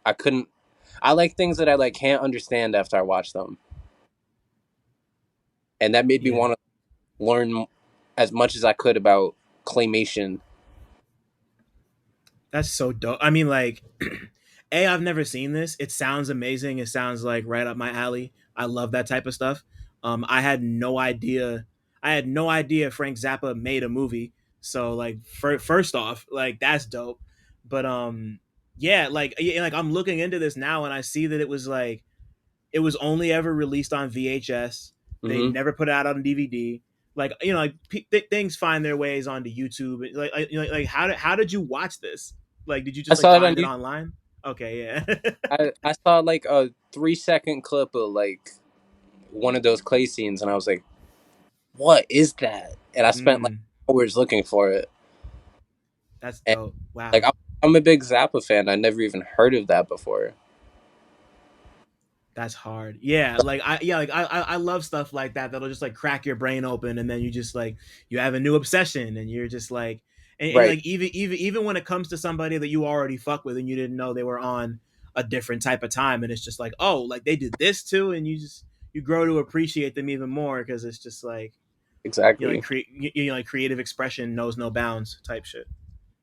I couldn't. I like things that I like can't understand after I watch them, and that made me yeah, want to learn as much as I could about. claymation. That's so dope. I mean, like, a I've never seen this. It sounds amazing. It sounds like right up my alley. I love that type of stuff. I had no idea. I had no idea Frank Zappa made a movie. So like, first off, like that's dope. But yeah, like I'm looking into this now, and I see that it was only ever released on VHS. They Hmm. never put it out on DVD. Like like things find their ways onto YouTube. Like how did you watch this? Like, did you I just like saw it on find it YouTube. online? Okay, yeah. I saw like a 3 second clip of like one of those clay scenes, and I was like, "What is that?" And I spent like mm, hours looking for it. that's And dope. like Wow. I'm a big Zappa fan. I never even heard of that before. That's hard. Yeah, like I love stuff like that that'll just like crack your brain open, and then you just like you have a new obsession, and you're just like, and Right, like even when it comes to somebody that you already fuck with and you didn't know they were on a different type of time, and it's just like, oh, like they did this too, and you grow to appreciate them even more because it's just like exactly. like creative expression knows no bounds type shit.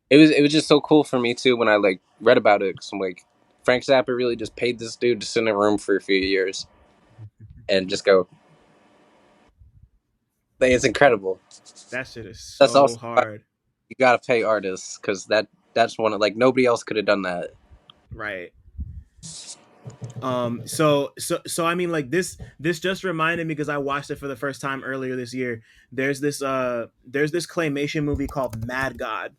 It was just so cool for me too when I like read about it. Cause I'm like, Frank Zappa really just paid this dude to sit in a room for a few years and just go. Like, it's incredible. That shit is That's so also why hard. you gotta pay artists because that's one of like nobody else could have done that. Right. So I mean, like this just reminded me because I watched it for the first time earlier this year. There's this claymation movie called Mad God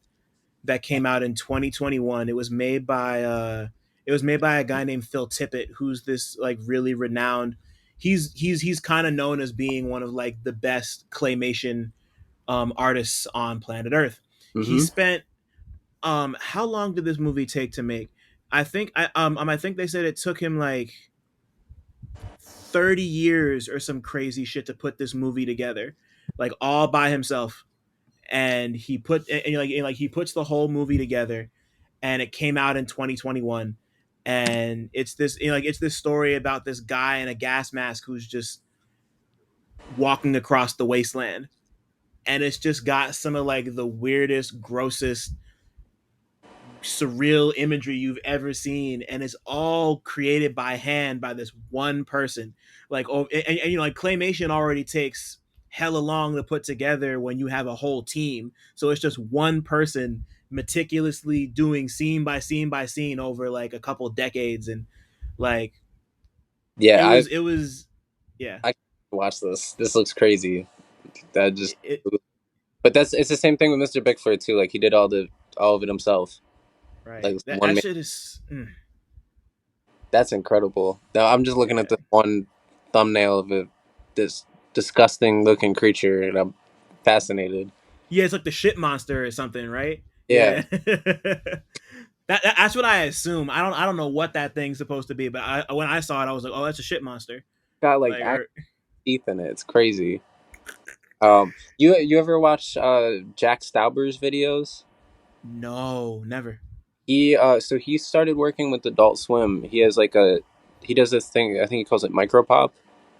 that came out in 2021. It was made by a guy named Phil Tippett, who's this like really renowned. He's kind of known as being one of like the best claymation artists on planet Earth. He Hmm. spent how long did this movie take to make? I think they said it took him like 30 years or some crazy shit to put this movie together, like all by himself. And he puts the whole movie together, and it came out in 2021. And it's this it's this story about this guy in a gas mask who's just walking across the wasteland, and it's just got some of like the weirdest, grossest, surreal imagery you've ever seen, and it's all created by hand by this one person. Like, oh, like claymation already takes hella long to put together when you have a whole team, so it's just one person meticulously doing scene by scene by scene over like a couple decades. And like Yeah, it was yeah. I watch this. This looks crazy. That just, It but it's the same thing with Mr. Bigfoot too. Like he did all of it himself. right, Like that one that man. shit is That's incredible. Now I'm just looking at yeah. this one thumbnail of it. This disgusting looking creature, and I'm fascinated. Yeah, it's like the shit monster or something, right? Yeah, Yeah. That's what I assume. I don't know what that thing's supposed to be, but when I saw it, I was like, oh, that's a shit monster. got like Like, actual teeth in it. It's crazy. You ever watch Jack Stauber's videos? no, never. So he started working with Adult Swim. He does this thing. I think he calls it micropop.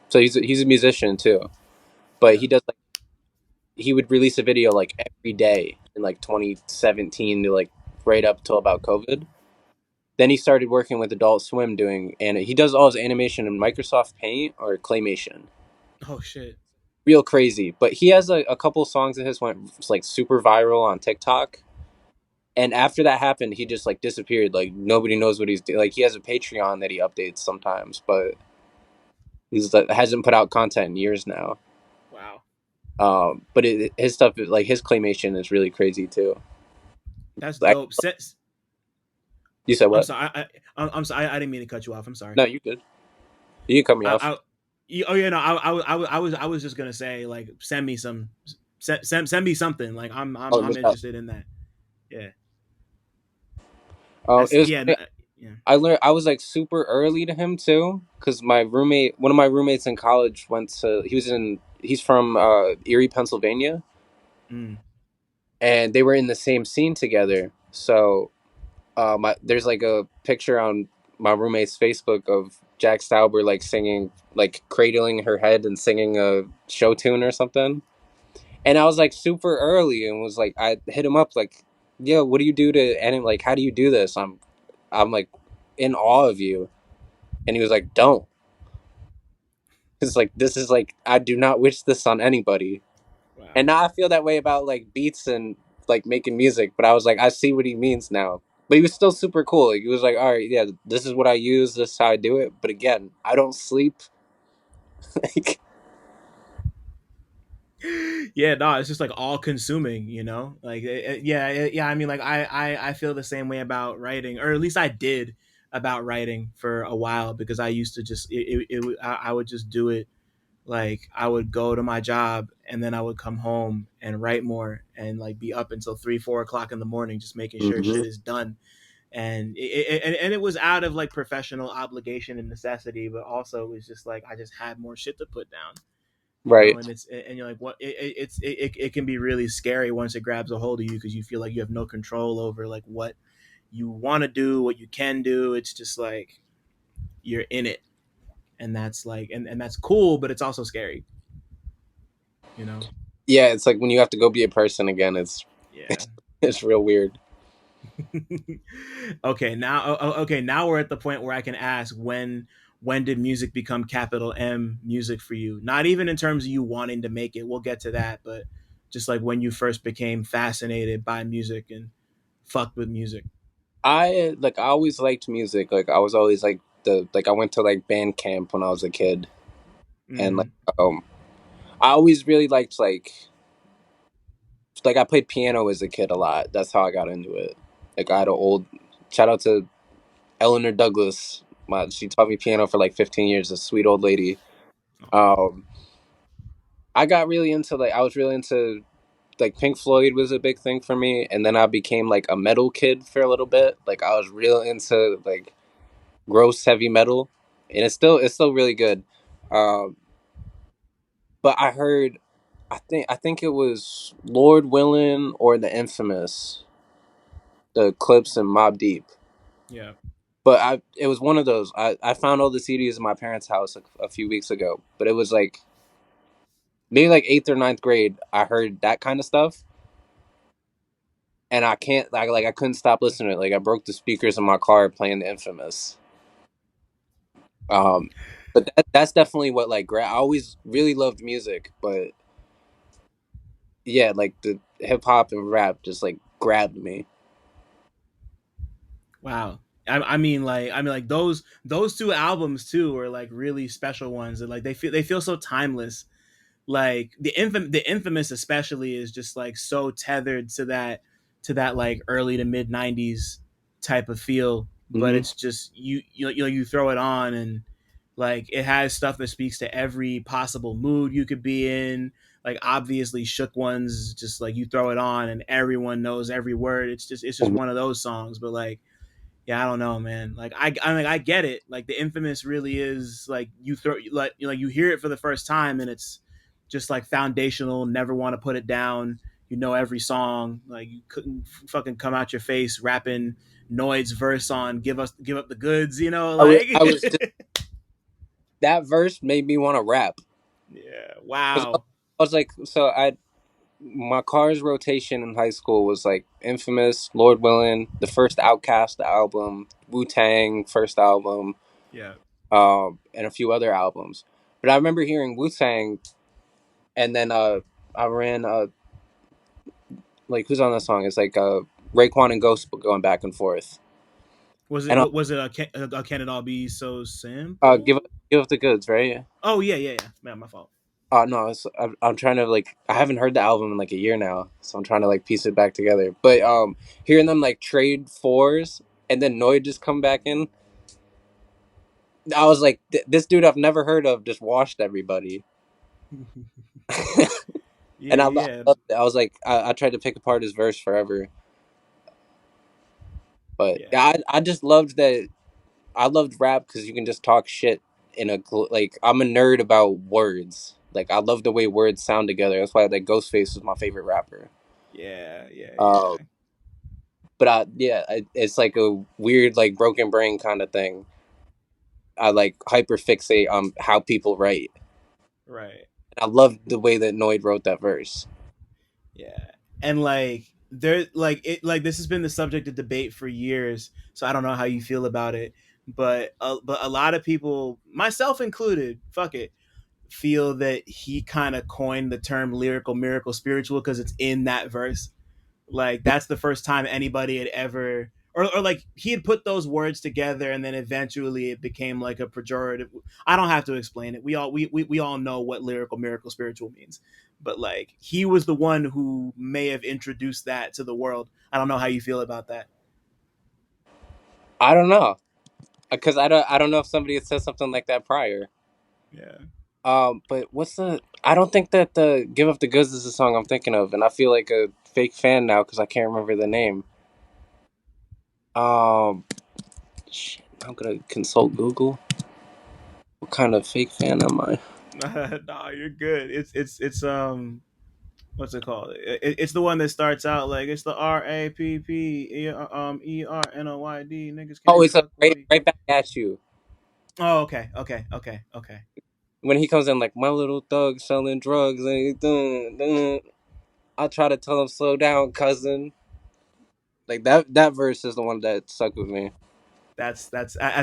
So he's a musician too, but Yeah. he does like he would release a video like every day in like 2017 to like right up till about COVID. Then he started working with Adult Swim doing, and he does all his animation in Microsoft Paint or Claymation. Oh shit. Real crazy. But he has a couple songs of his went like super viral on TikTok. And after that happened, he just like disappeared. Like nobody knows what he's doing. Like he has a Patreon that he updates sometimes, but he's like, hasn't put out content in years now. Wow. But his stuff, like his claymation, is really crazy too. That's Like dope. you said, I'm what? sorry. I'm sorry. I didn't mean to cut you off. I'm sorry. No, you good. You can cut me off. I oh yeah, no. I was just gonna say like send me some send me something. Like Oh, I'm no doubt. interested in that. Yeah. It That's was yeah. funny. Yeah. I learned I was like super early to him too, because one of my roommates in college he's from Erie, Pennsylvania, Mm. and they were in the same scene together. So there's like a picture on my roommate's Facebook of Jack Stauber like singing, like cradling her head and singing a show tune or something. And I was like super early and was like, I hit him up like, yo, what do you do to, and like, how do you do this? I'm like in awe of you. And he was like, don't. It's like, this is like, I do not wish this on anybody. And Wow. now I feel that way about like beats and like making music, but I was like, I see what he means now. But he was still super cool. Like, he was like, all right, yeah, this is what I use, this is how I do it. But again, I don't sleep. Like, Yeah, no, it's just like all consuming, like yeah, yeah. I mean, like I feel the same way about writing, or at least I did about writing for a while because I used to just I would just do it. Like I would go to my job and then I would come home and write more and like be up until 3, 4 o'clock in the morning just making sure mhm. shit is done. And it was out of like professional obligation and necessity, but also it was just like I just had more shit to put down, Right. and you're like, what, it can be really scary once it grabs a hold of you because you feel like you have no control over like what you want to do, what you can do. It's just like you're in it, and that's like, and that's cool, but it's also scary, you know. Yeah, it's like when you have to go be a person again, Yeah. it's real weird. Okay, okay, now we're at the point where I can ask, when did music become capital M music for you? Not even in terms of you wanting to make it. We'll get to that, but just like when you first became fascinated by music and fucked with music. I always liked music. Like I was always like the like I went to like band camp when I was a kid, and Mm, um I always really liked like I played piano as a kid a lot. That's how I got into it. Like I had an old shout out to Eleanor Douglas. She taught me piano for like 15 years. A sweet old lady. Um, I got really into like I was really into like Pink Floyd was a big thing for me, and then I became like a metal kid for a little bit. Like I was real into like gross heavy metal, and it's still really good. Um, but I heard, I think it was Lord Willin or the Infamous, the Clips and Mob Deep. yeah. But it was one of those. I found all the CDs in my parents' house a few weeks ago, but it was like maybe like eighth or ninth grade. I heard that kind of stuff, and I can't like I couldn't stop listening to it. Like I broke the speakers in my car playing the Infamous. Um, but that's definitely what like I always really loved music, but yeah, like the hip hop and rap just like grabbed me. Wow. I mean, like those two albums too are like really special ones, and like they feel so timeless. Like the infamous especially is just like so tethered to that like early to mid 90s type of feel, but Hmm. it's just you throw it on, and like it has stuff that speaks to every possible mood you could be in. Like obviously shook ones, just like you throw it on and everyone knows every word. It's just one of those songs, but like, yeah, I don't know, man. Like I get it. Like the infamous really is like you throw like you hear it for the first time and it's just like foundational. Never want to put it down. You know every song. Like you couldn't fucking come out your face rapping Noid's verse on give up the goods. I Like was just that verse made me want to rap yeah, because wow, I was like, so I my car's rotation in high school was like Infamous, Lord Willin, the first Outkast album, Wu Tang first album, yeah. and a few other albums. But I remember hearing Wu Tang, and then I ran like who's on that song? It's like Raekwon and Ghost going back and forth, Was it and was it a can it all be so give simple? give up the goods, right? Oh yeah, yeah, yeah. Man, my fault. No, I'm trying to like I haven't heard the album in like a year now, so I'm trying to like piece it back together. But hearing them like trade fours and then Noid just come back in, I was like, this dude I've never heard of just washed everybody, and Yeah, I yeah, loved it. I was like, I tried to pick apart his verse forever, but yeah, yeah, I just loved that. I loved rap because you can just talk shit in like I'm a nerd about words. Like I love the way words sound together. That's why like Ghostface was my favorite rapper. yeah, yeah, Um, yeah. but yeah, it's like a weird like broken brain kind of thing. I like hyper fixate on how people write. Right. I loved the way that Noid wrote that verse. Yeah. And like there like it like this has been the subject of debate for years, so I don't know how you feel about it, but a lot of people, myself included, fuck it, feel that he kind of coined the term lyrical miracle spiritual because it's in that verse. Like that's the first time anybody had ever, or like he had put those words together and then eventually it became like a pejorative. I don't have to explain it. We all know what lyrical miracle spiritual means. But like he was the one who may have introduced that to the world. I don't know how you feel about that. I don't know, because I don't know if somebody had said something like that prior. Yeah. But what's the? I don't think that the "Give Up the Goods" is the song I'm thinking of, and I feel like a fake fan now because I can't remember the name. Um, shit, I'm gonna consult Google. What kind of fake fan am I? Nah, you're good. It's what's it called? It's the one that starts out like it's the RAPPERNOYD. Niggas Oh, can't it's a fuck with right, me. right back at you. Oh, okay. When he comes in like my little thug selling drugs, and dun, dun, I'll try to tell him slow down, cousin. Like that verse is the one that stuck with me. That's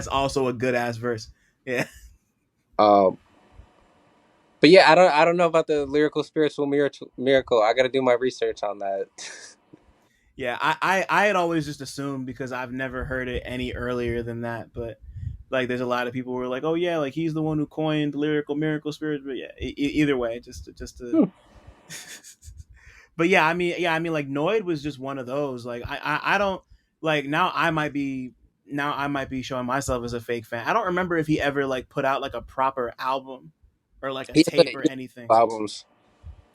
also a good ass verse. Yeah. Um, but yeah, I don't know about the lyrical spiritual miracle. I got to do my research on that. Yeah, I had always just assumed because I've never heard it any earlier than that, but like there's a lot of people who are like, oh yeah, like he's the one who coined lyrical miracle spirit. But yeah, either way, just to Hmm. but yeah, I mean, like Noid was just one of those. Like I don't like now I might be showing myself as a fake fan. I don't remember if he ever like put out like a proper album or like a He has, tape or he anything. has albums.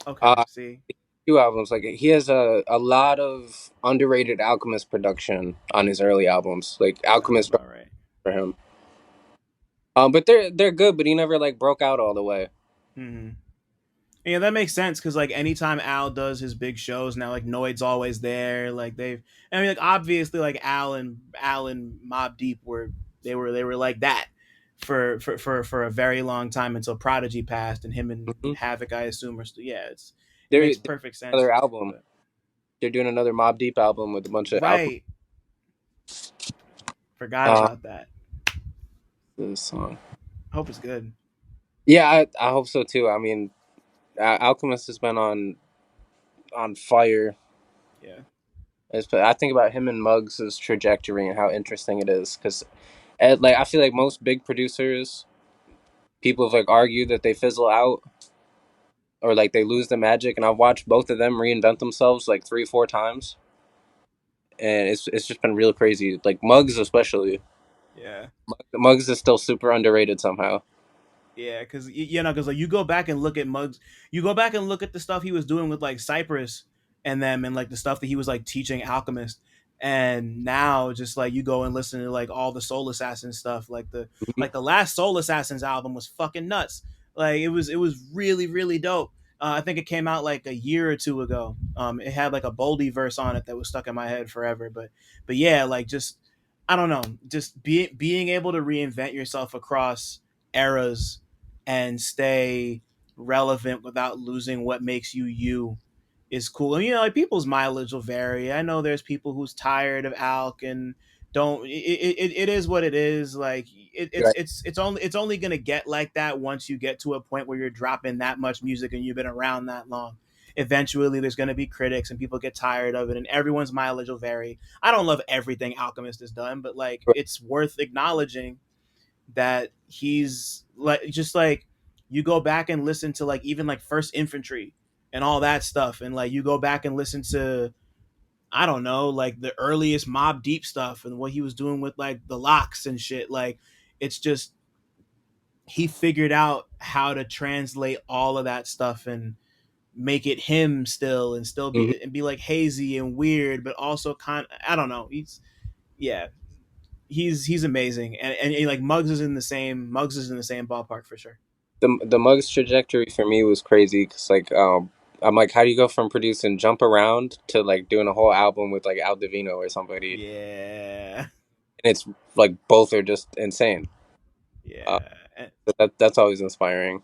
Okay, Uh, see, Few albums. Like he has a lot of underrated Alchemist production on his early albums. Like sounds Alchemist about right. for him. But they're good. But he never like broke out all the way. Hmm. Yeah, that makes sense because like anytime Al does his big shows now, like Noid's always there. Like they've, I mean, like obviously, like Al and Mob Deep they were like that for a very long time until Prodigy passed and him and Hmm. Havoc, I assume, are still. Yeah, it They're makes perfect sense. another album. But They're doing another Mob Deep album with a bunch of alchemist. right, forgot Uh, about that. this song. Hope it's good. Yeah, I hope so too. I mean, Alchemist has been on fire. Yeah, I think about him and Muggs' trajectory and how interesting it is because, like, I feel like most big producers, people have like argued that they fizzle out or like they lose the magic, and I've watched both of them reinvent themselves like 3 4 times, and it's just been real crazy. Like Muggs especially, yeah. Muggs is still super underrated somehow. Yeah, because because like you go back and look at Muggs, you go back and look at the stuff he was doing with like Cypress and them, and like the stuff that he was like teaching Alchemist, and now just like you go and listen to like all the Soul Assassin stuff, Mhm. like the last Soul Assassins album was fucking nuts. Like it was really dope. I think it came out like a year or two ago. It had like a Boldy verse on it that was stuck in my head forever. But yeah, like just I don't know, just being able to reinvent yourself across eras and stay relevant without losing what makes you you is cool. And like people's mileage will vary. I know there's people who's tired of Alk and don't. It is what it is. Like Right. it's only gonna get like that once you get to a point where you're dropping that much music and you've been around that long. Eventually, there's gonna be critics and people get tired of it, and everyone's mileage will vary. I don't love everything Alchemist has done, but like it's worth acknowledging that he's like just like you go back and listen to like even like First Infantry and all that stuff, and like you go back and listen to I don't know like the earliest Mob Deep stuff and what he was doing with like the locks and shit. Like it's just he figured out how to translate all of that stuff and make it him still and still Mhm. be like hazy and weird, but also kind of, I don't know. Yeah, he's amazing, and like Muggs is in the same ballpark for sure. The Muggs trajectory for me was crazy because like I'm like, how do you go from producing Jump Around to like doing a whole album with like Al Divino or somebody? Yeah, And it's like both are just insane. Uh, yeah, that's always inspiring.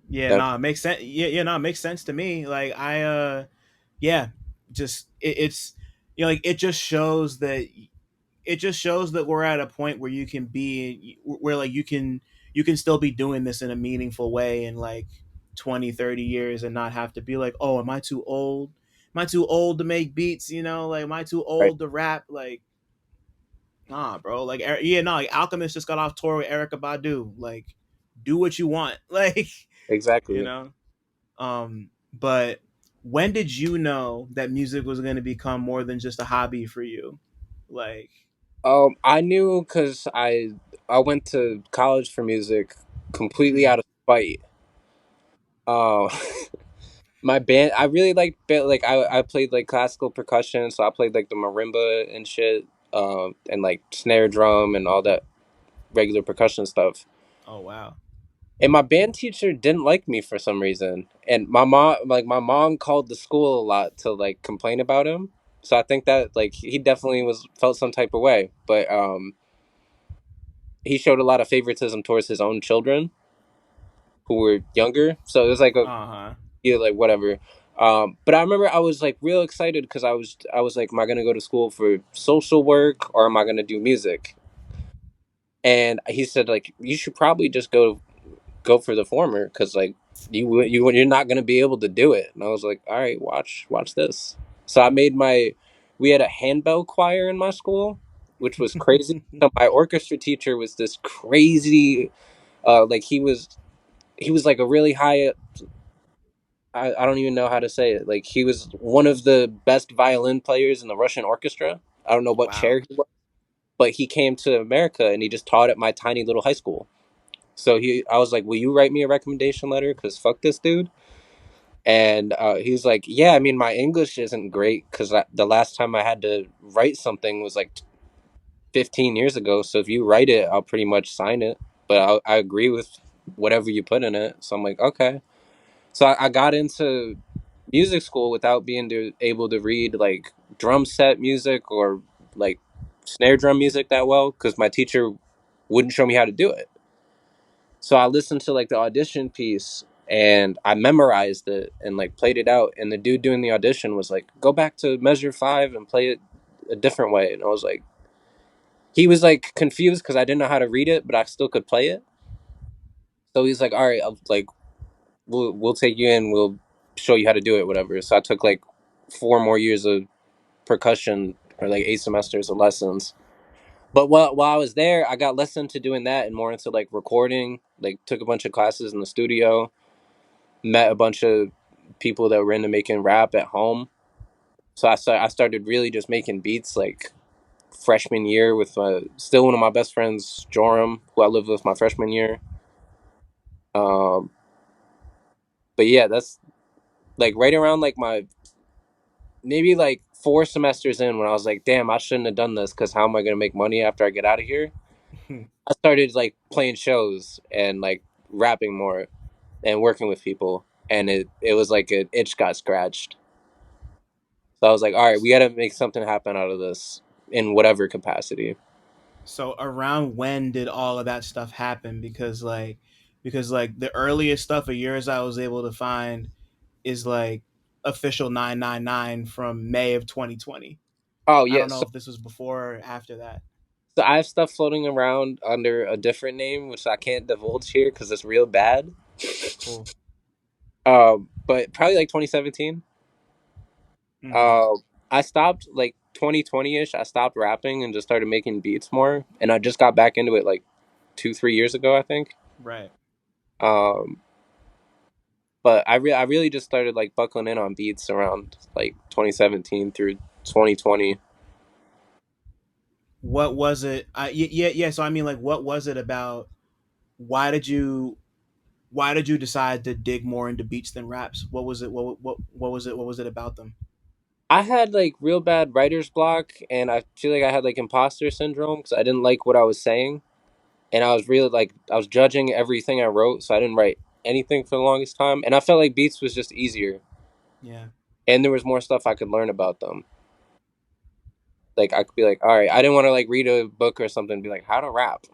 Yeah, That, no, it makes sense. Yeah, no, it makes sense to me. Like yeah, just it's like it just shows that we're at a point where you can be where like you can still be doing this in a meaningful way in like 20, 30 years and not have to be like, oh, am I too old? Am I too old to make beats? Like, am I too right. old to rap? Like, nah, bro. Like, yeah, no, like Alchemist just got off tour with Erica Badu. Like, do what you want. Like, you Exactly. know. But when did you know that music was going to become more than just a hobby for you? Like, I knew because I went to college for music completely mm, out of spite. Uh, my band, I really liked like I played like classical percussion, so I played like the marimba and shit, and like snare drum and all that regular percussion stuff. oh wow. And my band teacher didn't like me for some reason, and my mom called the school a lot to like complain about him. So I think that like he definitely was felt some type of way, but he showed a lot of favoritism towards his own children who were younger. So it was like a Uh huh. yeah, like whatever. But I remember I was like real excited because I was like, am I gonna go to school for social work or am I gonna do music? And he said like you should probably just go for the former because like you're not gonna be able to do it. And I was like, all right, watch this. So I made my we had a handbell choir in my school, which was crazy. So my orchestra teacher was this crazy like he was like a really high I don't even know how to say it. Like he was one of the best violin players in the Russian orchestra. I don't know what Wow. chair he was, but he came to America and he just taught at my tiny little high school. So I was like, "Will you write me a recommendation letter? Cause fuck this dude." And he was like, "Yeah, I mean, my English isn't great because the last time I had to write something was like 15 years ago. So if you write it, I'll pretty much sign it. But I agree with whatever you put in it." So I'm like, "Okay." So I got into music school without being able to read like drum set music or like snare drum music that well because my teacher wouldn't show me how to do it. So I listened to like the audition piece and I memorized it and like played it out. And the dude doing the audition was like, "Go back to measure five and play it a different way." And I was like, he was like confused because I didn't know how to read it, but I still could play it. So he's like, "All right, I'll, like we'll take you in. We'll show you how to do it, whatever." So I took like 4 more years of percussion or like 8 semesters of lessons. But while I was there, I got less into doing that and more into like recording. Like took a bunch of classes in the studio, met a bunch of people that were into making rap at home. So I started really just making beats like freshman year with still one of my best friends, Joram, who I lived with my freshman year. Um, but yeah, that's like right around like my maybe like 4 semesters in when I was like, damn, I shouldn't have done this because how am I gonna make money after I get out of here? I started like playing shows and like rapping more and working with people, and it was like an itch got scratched. So I was like, all right, we got to make something happen out of this in whatever capacity. So around when did all of that stuff happen? Because like the earliest stuff of yours I was able to find is like official 999 from May of 2020. Oh I yeah, don't know if this was before or after that. so I have stuff floating around under a different name, which I can't divulge here because it's real bad. Cool. But probably like 2017. Mm-hmm. Uh, I stopped like 2020 ish. I stopped rapping and just started making beats more, and I just got back into it like 2 3 years ago, I think. Right. Um, but I really just started like buckling in on beats around like 2017 through 2020. What was it? Yeah, yeah. So I mean, like, what was it about? Why did you Why did you decide to dig more into beats than raps? What was it? What was it? What was it about them? I had like real bad writer's block, and I feel like I had like imposter syndrome because I didn't like what I was saying, and I was really like I was judging everything I wrote, so I didn't write anything for the longest time, and I felt like beats was just easier, Yeah. and there was more stuff I could learn about them. Like I could be like, all right, I didn't want to like read a book or something and be like how to rap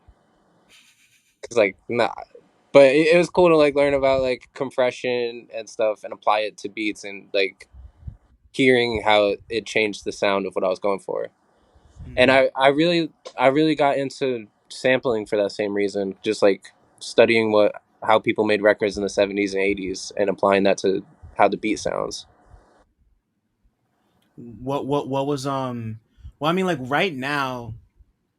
because like nah. But it was cool to like learn about like compression and stuff and apply it to beats and like hearing how it changed the sound of what I was going for. And Mm. I really got into sampling for that same reason, just like studying what how people made records in the 70s and 80s and applying that to how the beat sounds. What was well, I mean, like right now,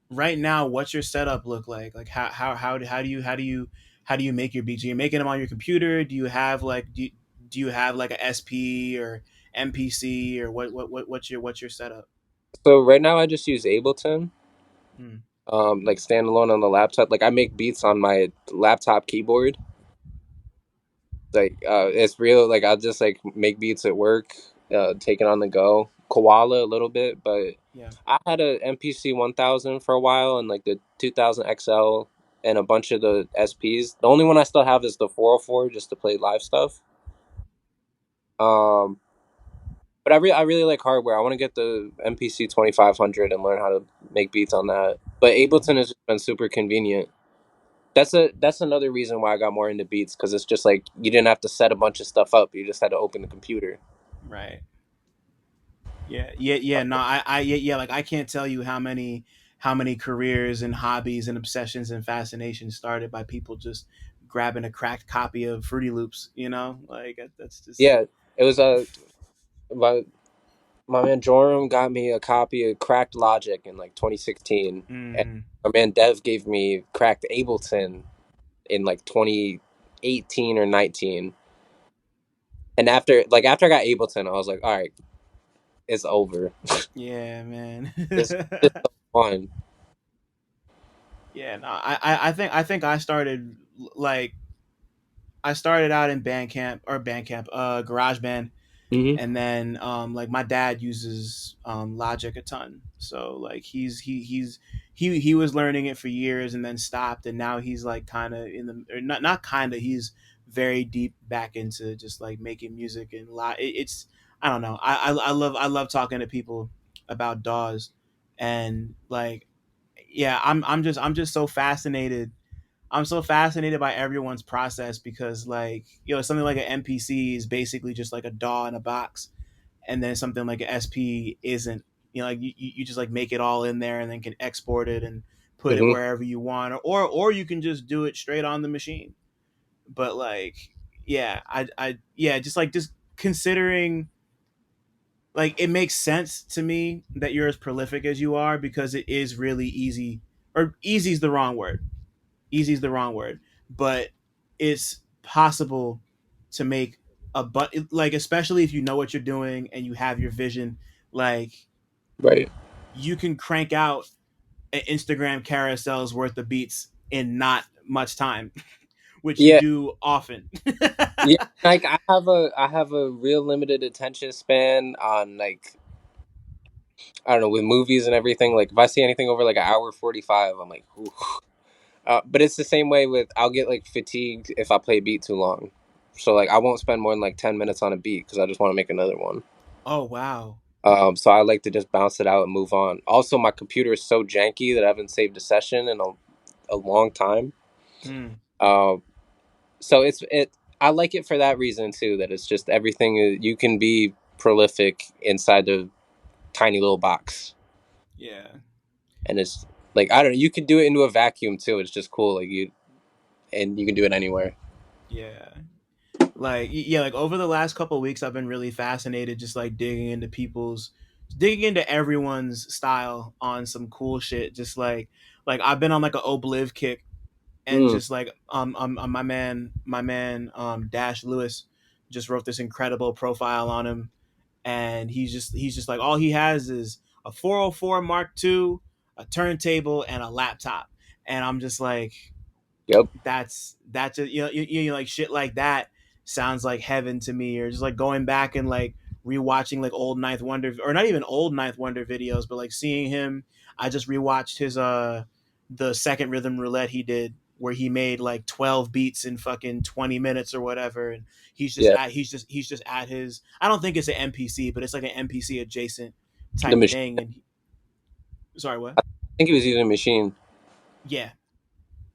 what's your setup look like? Like how do you make your beats? Are you making them on your computer? Do you have like do you have like a SP or MPC, or what's your setup? So right now I just use Ableton, Hmm. like standalone on the laptop. Like I make beats on my laptop keyboard. Like it's real. Like I'll just like make beats at work, take it on the go. Koala a little bit, but Yeah. I had a MPC 1000 for a while and like the 2000 XL and a bunch of the SPs. The only one I still have is the 404 just to play live stuff. Um, but I really like hardware. I want to get the MPC 2500 and learn how to make beats on that. But Hmm. Ableton has just been super convenient. That's another reason why I got more into beats because it's just like you didn't have to set a bunch of stuff up. You just had to open the computer. Right. Yeah. No, yeah. Like I can't tell you how many careers and hobbies and obsessions and fascinations started by people just grabbing a cracked copy of Fruity Loops. You know, like that's just. Yeah, it was a my my man Joram got me a copy of Cracked Logic in like 2016, and Hmm. my man Dev gave me Cracked Ableton in like 2018 or 19. And after I got Ableton, I was like, all right, it's over. Yeah, man. It's so fun. Yeah, no, I think I started like I started out in Bandcamp, GarageBand, Hmm. and then like my dad uses Logic a ton, so like he was learning it for years and then stopped, and now he's like kind of in the, or not kind of, he's very deep back into just like making music and it's, I don't know, I love talking to people about DAWs, and like yeah, I'm just so fascinated. I'm so fascinated by everyone's process because, like, something like an MPC is basically just like a DAW in a box, and then something like an SP isn't. Like you just like make it all in there and then can export it and put it Hmm. wherever you want, or you can just do it straight on the machine. But like, yeah, yeah, just considering, like, it makes sense to me that you're as prolific as you are because it is really easy, or easy is the wrong word, easy is the wrong word, but it's possible to make but like, especially if you know what you're doing and you have your vision, like Right. you can crank out an Instagram carousel's worth of beats in not much time, which you Yeah. do often. Yeah. Like I have a real limited attention span on like I don't know with movies and everything. Like if I see anything over like an hour 45, I'm like, ooh. But it's the same way with I'll get like fatigued if I play a beat too long. So like I won't spend more than like 10 minutes on a beat because I just want to make another one. Oh wow. So I like to just bounce it out and move on. Also, my computer is so janky that I haven't saved a session in a long time. Hmm. Um, so it I like it for that reason too. That it's just everything you can be prolific inside the tiny little box, Yeah. and it's like I don't know. You could do it into a vacuum too. It's just cool. Like you and you can do it anywhere. Yeah. Like yeah, like over the last couple of weeks I've been really fascinated, just like digging into everyone's style on some cool shit, just like I've been on like a Obliv kick, and Mm, just like my man Dash Lewis just wrote this incredible profile on him, and he's just like, all he has is a 404 Mark II, a turntable, and a laptop, and I'm just like, yep. that's a, like shit like that sounds like heaven to me, or just like going back and like rewatching like old Ninth Wonder, or not even old Ninth Wonder videos, but like seeing him. I just rewatched his the second rhythm roulette he did, where he made like 12 beats in fucking 20 minutes or whatever, and Yeah. he's just at his, I don't think it's an MPC, but it's like an MPC adjacent The type machine. thing. And sorry, what? I think he was using a machine. Yeah,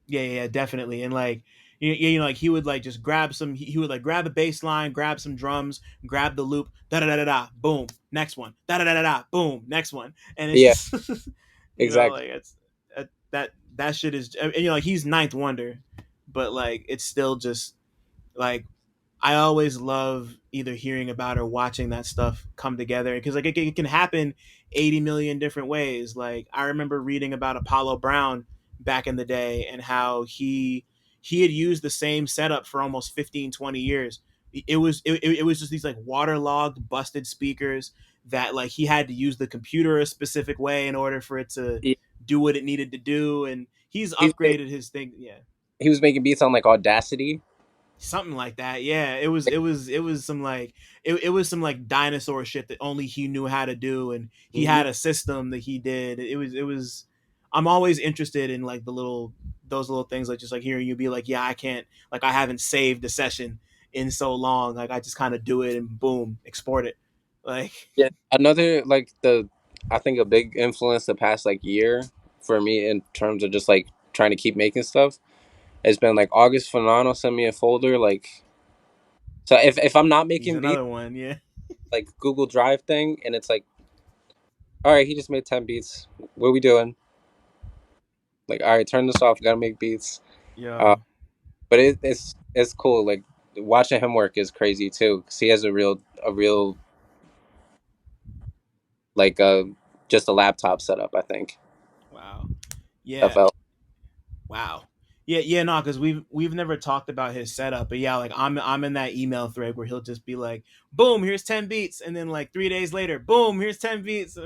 yeah, definitely. And like like he would like just grab some. He would like grab a bass line, grab some drums, grab the loop, da da da da da, boom, next one, da da da da da, boom, next one, and it's Yeah, just exactly. like it's that shit is, and, like he's ninth wonder, but like it's still just like I always love either hearing about or watching that stuff come together because like it can happen 80 million different ways. Like I remember reading about Apollo Brown back in the day and how he had used the same setup for almost 15, 20 years. It was just these like waterlogged busted speakers that like he had to use the computer a specific way in order for it to He, do what it needed to do, and he's he, was make, upgraded his thing. Yeah, he was making beats on like Audacity. something like that. Yeah, it was some like it was some like dinosaur shit that only he knew how to do, and he Hmm. had a system that he did. It was I'm always interested in like the little those little things, like just like hearing you be like, yeah, I can't, like I haven't saved a session in so long, like I just kind of do it and boom, export it, like Yeah, another like the I think a big influence the past like year for me in terms of just like trying to keep making stuff has been like August Fanon sent me a folder like so if I'm not he's making beats another one. Yeah, like Google Drive thing and it's like all right he just made 10 beats, what are we doing, like all right turn this off, gotta make beats. uh yo, but it's cool like watching him work is crazy too because he has a real like just a laptop setup I think. wow, yeah. FL. Wow. Yeah, yeah, no, because we've never talked about his setup, but yeah, like I'm in that email thread where he'll just be like, "Boom, here's 10 beats," and then like 3 days later, "Boom, here's 10 beats."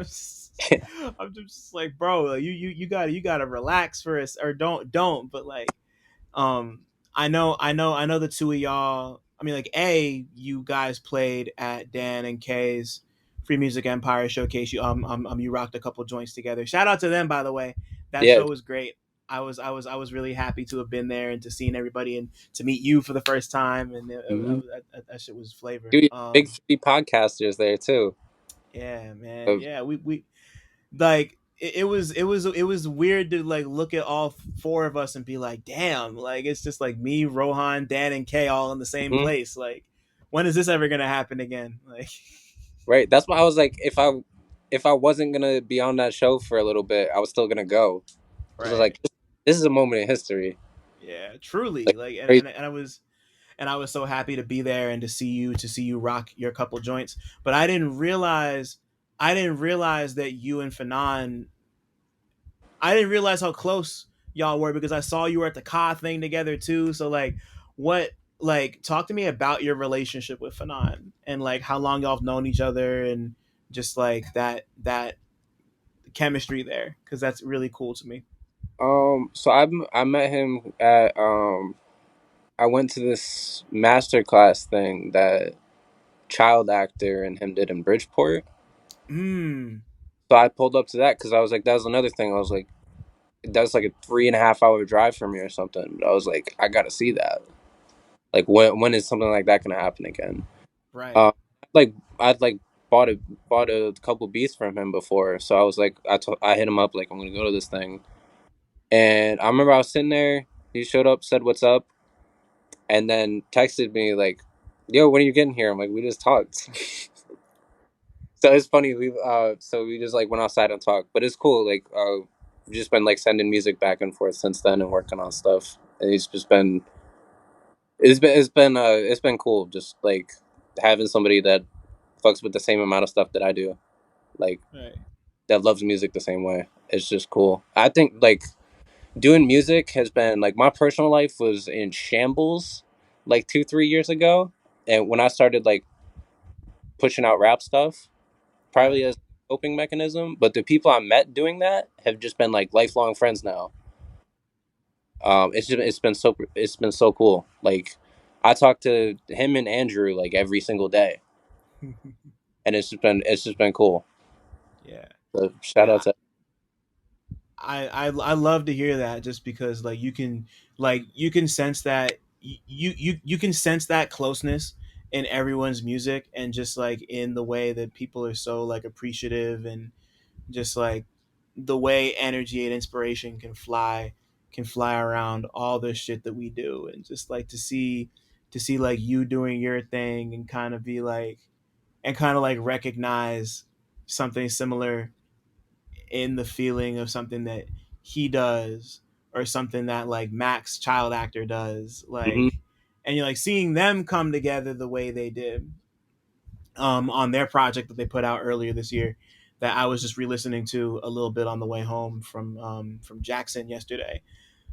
I'm just like, bro, like, you gotta relax for us, or don't, but like um, I know the two of y'all. I mean, like, you guys played at Dan and Kay's Free Music Empire showcase. You rocked a couple joints together. Shout out to them, by the way. That Yeah. show was great. I was really happy to have been there and to seeing everybody and to meet you for the first time. And Mhm. that shit was flavor. Dude, big three podcasters there too. Yeah, man. Of- Yeah, we like it was weird to like look at all four of us and be like, damn, like it's just like me, Rohan, Dan, and Kay all in the same mhm. place. Like, when is this ever gonna happen again? Like, Right. That's why I was like, if I wasn't gonna be on that show for a little bit, I was still gonna go. Because I was right. like, this is a moment in history. Yeah, truly. Like Like, crazy. and I was so happy to be there and to see you rock your couple joints. But I didn't realize that you and Fanon, I didn't realize how close y'all were because I saw you were at the Ka thing together too. So like, what like talk to me about your relationship with Fanon and like how long y'all have known each other and just like that chemistry there, because that's really cool to me. So I met him at I went to this master class thing that child actor and him did in Bridgeport. Mm, So I pulled up to that because I was like, that was another thing. I was like, that's like a 3.5 hour drive for me or something. But I was like, I gotta see that. Like when is something like that gonna happen again? right. Uh, like I'd like bought a couple beats from him before, so I was like, I hit him up like I'm gonna go to this thing, and I remember I was sitting there. He showed up, said what's up, and then texted me like, "Yo, when are you getting here?" I'm like, "We just talked." So it's funny. We just like went outside and talked, but it's cool. Like we've just been like sending music back and forth since then and working on stuff. And he's just been it's been cool just like having somebody that fucks with the same amount of stuff that I do, like Right. that loves music the same way. It's just cool. I think like doing music has been like my personal life was in shambles like 2 3 years ago, and when I started like pushing out rap stuff, Right. probably as a coping mechanism. But the people I met doing that have just been like lifelong friends now. It's been so cool. Like I talk to him and Andrew like every single day, and it's just been cool. Yeah. So shout out Yeah. to I love to hear that, just because like you can sense that you can sense that closeness in everyone's music, and just like in the way that people are so like appreciative, and just like the way energy and inspiration can fly can fly around all this shit that we do, and just like to see like you doing your thing and kind of be like and kind of like recognize something similar in the feeling of something that he does or something that like Max child actor does, Hmm. like, and you're like seeing them come together the way they did on their project that they put out earlier this year, that I was just re-listening to a little bit on the way home from Jackson yesterday.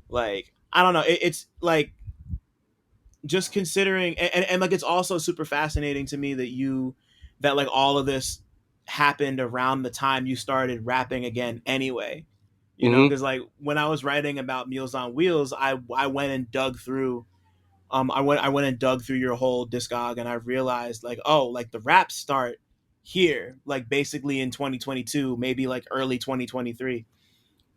Like, I don't know, it's like just considering, and like it's also super fascinating to me that like all of this happened around the time you started rapping again anyway, Hmm. because like when I was writing about Meals on Wheels, I went and dug through I went and dug through your whole discog, and I realized like, oh, like the raps start here, like basically in 2022, maybe like early 2023.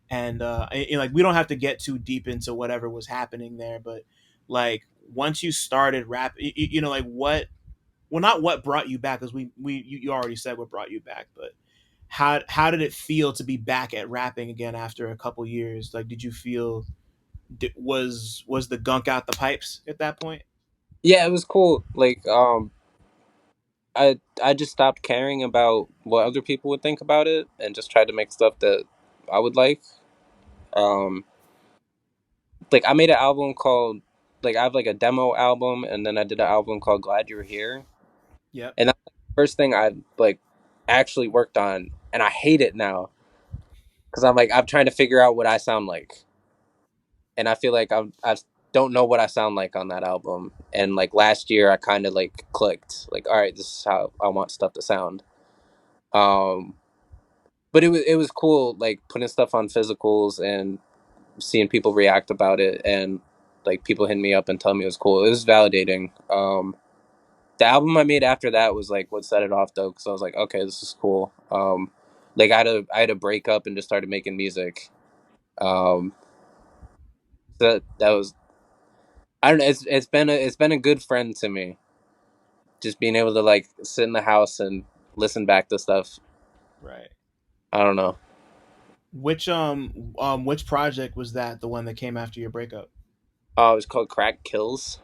And like we don't have to get too deep into whatever was happening there, but like once you started rap, like what, well, not what brought you back, because you already said what brought you back, but how did it feel to be back at rapping again after a couple years? Like, did you feel, was the gunk out the pipes at that point? Yeah, it was cool. Like, I just stopped caring about what other people would think about it and just tried to make stuff that I would like. Um, like I made an album called, like I have like a demo album, and then I did an album called Glad You're Here, Yep. and that's the first thing I like actually worked on, and I hate it now because I'm trying to figure out what I sound like, and I feel like I don't know what I sound like on that album, and like last year I kind of like clicked, like all right, this is how I want stuff to sound. Um, but it was cool, like putting stuff on physicals and seeing people react about it, and like people hitting me up and telling me it was cool. It was validating. The album I made after that was like what set it off though, because I was like, okay, this is cool. Like I had a breakup and just started making music. Um, so that was, I don't know. It's been a good friend to me. Just being able to like sit in the house and listen back to stuff. Right. I don't know. Which project was that? The one that came after your breakup? Oh, it was called Crack Kills,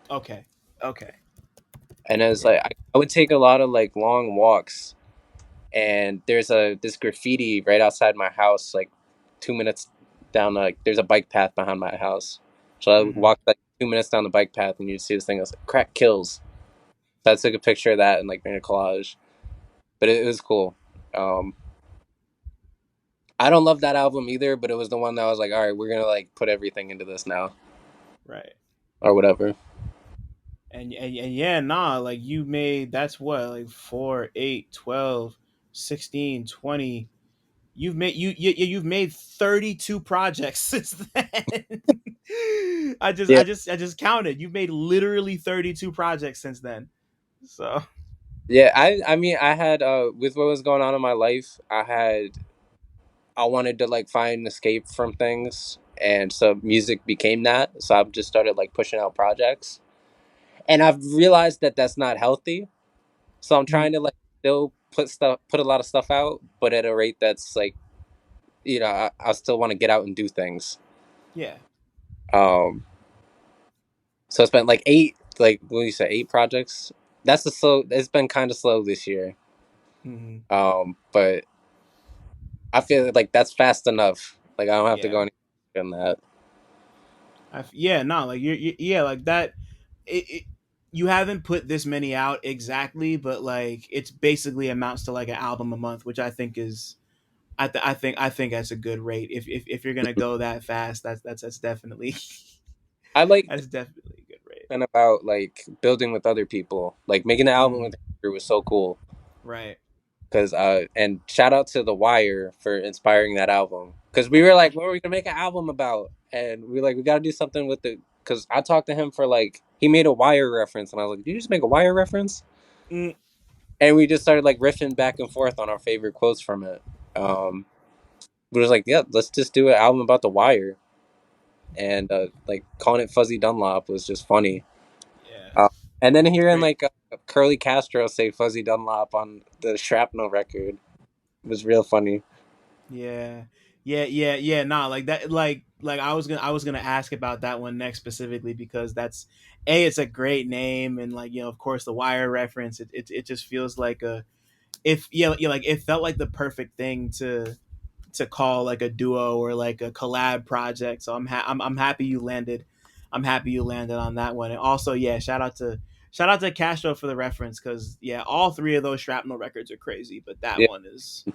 Okay. Okay. and it was Yeah. like I would take a lot of like long walks, and there's a this graffiti right outside my house, like 2 minutes down. Like there's a bike path behind my house, so I would Mm-hmm. walk like 2 minutes down the bike path, and you'd see this thing. I was like, "Crack kills." So I took a picture of that and like made a collage, but it was cool. Um, I don't love that album either, but it was the one that I was like, "All right, we're gonna like put everything into this now, Right. or whatever." And yeah, nah, like you made, that's what, like 4, 8, 12, 16, 20. You've made 32 projects since then. Yeah, I just counted. You've made literally 32 projects since then. So, yeah. I mean, I had with what was going on in my life, I wanted to like find an escape from things, and so music became that. So I've just started like pushing out projects, and I've realized that that's not healthy. So I'm mm, trying to like still put a lot of stuff out, but at a rate that's like, I still want to get out and do things. yeah. Um, so it's been like eight, like what do you say, 8 projects. That's the slow. It's been kind of slow this year. Hmm. But I feel like that's fast enough. Like I don't have to Yeah. go any faster than that. Yeah, no, like yeah, like that. It, you haven't put this many out exactly, but like it's basically amounts to like an album a month, which I think is, I think that's a good rate. If you're gonna go that fast, that's definitely I like that's definitely a good rate. and about like building with other people. Like making an album Mm, with Andrew was so cool. right. Cause and shout out to The Wire for inspiring that album. Cause we were like, what are we gonna make an album about? And we were like, we gotta do something with the. Cause I talked to him for like, he made a Wire reference, and I was like, did you just make a Wire reference? Mm, And we just started like riffing back and forth on our favorite quotes from it. We was like, yeah, let's just do an album about The Wire, and like calling it Fuzzy Dunlop was just funny. yeah. Uh, and then hearing Great. like Curly Castro say Fuzzy Dunlop on the Shrapnel record was real funny. Yeah. yeah. Nah, like that. Like I was gonna ask about that one next specifically because that's a it's a great name and like of course the Wire reference. It just feels like a if yeah like it felt like the perfect thing to call like a duo or like a collab project. So I'm happy you landed. I'm happy you landed on that one. And also, yeah, shout out to Castro for the reference because yeah, all three of those Shrapnel records are crazy, but that Yeah, one is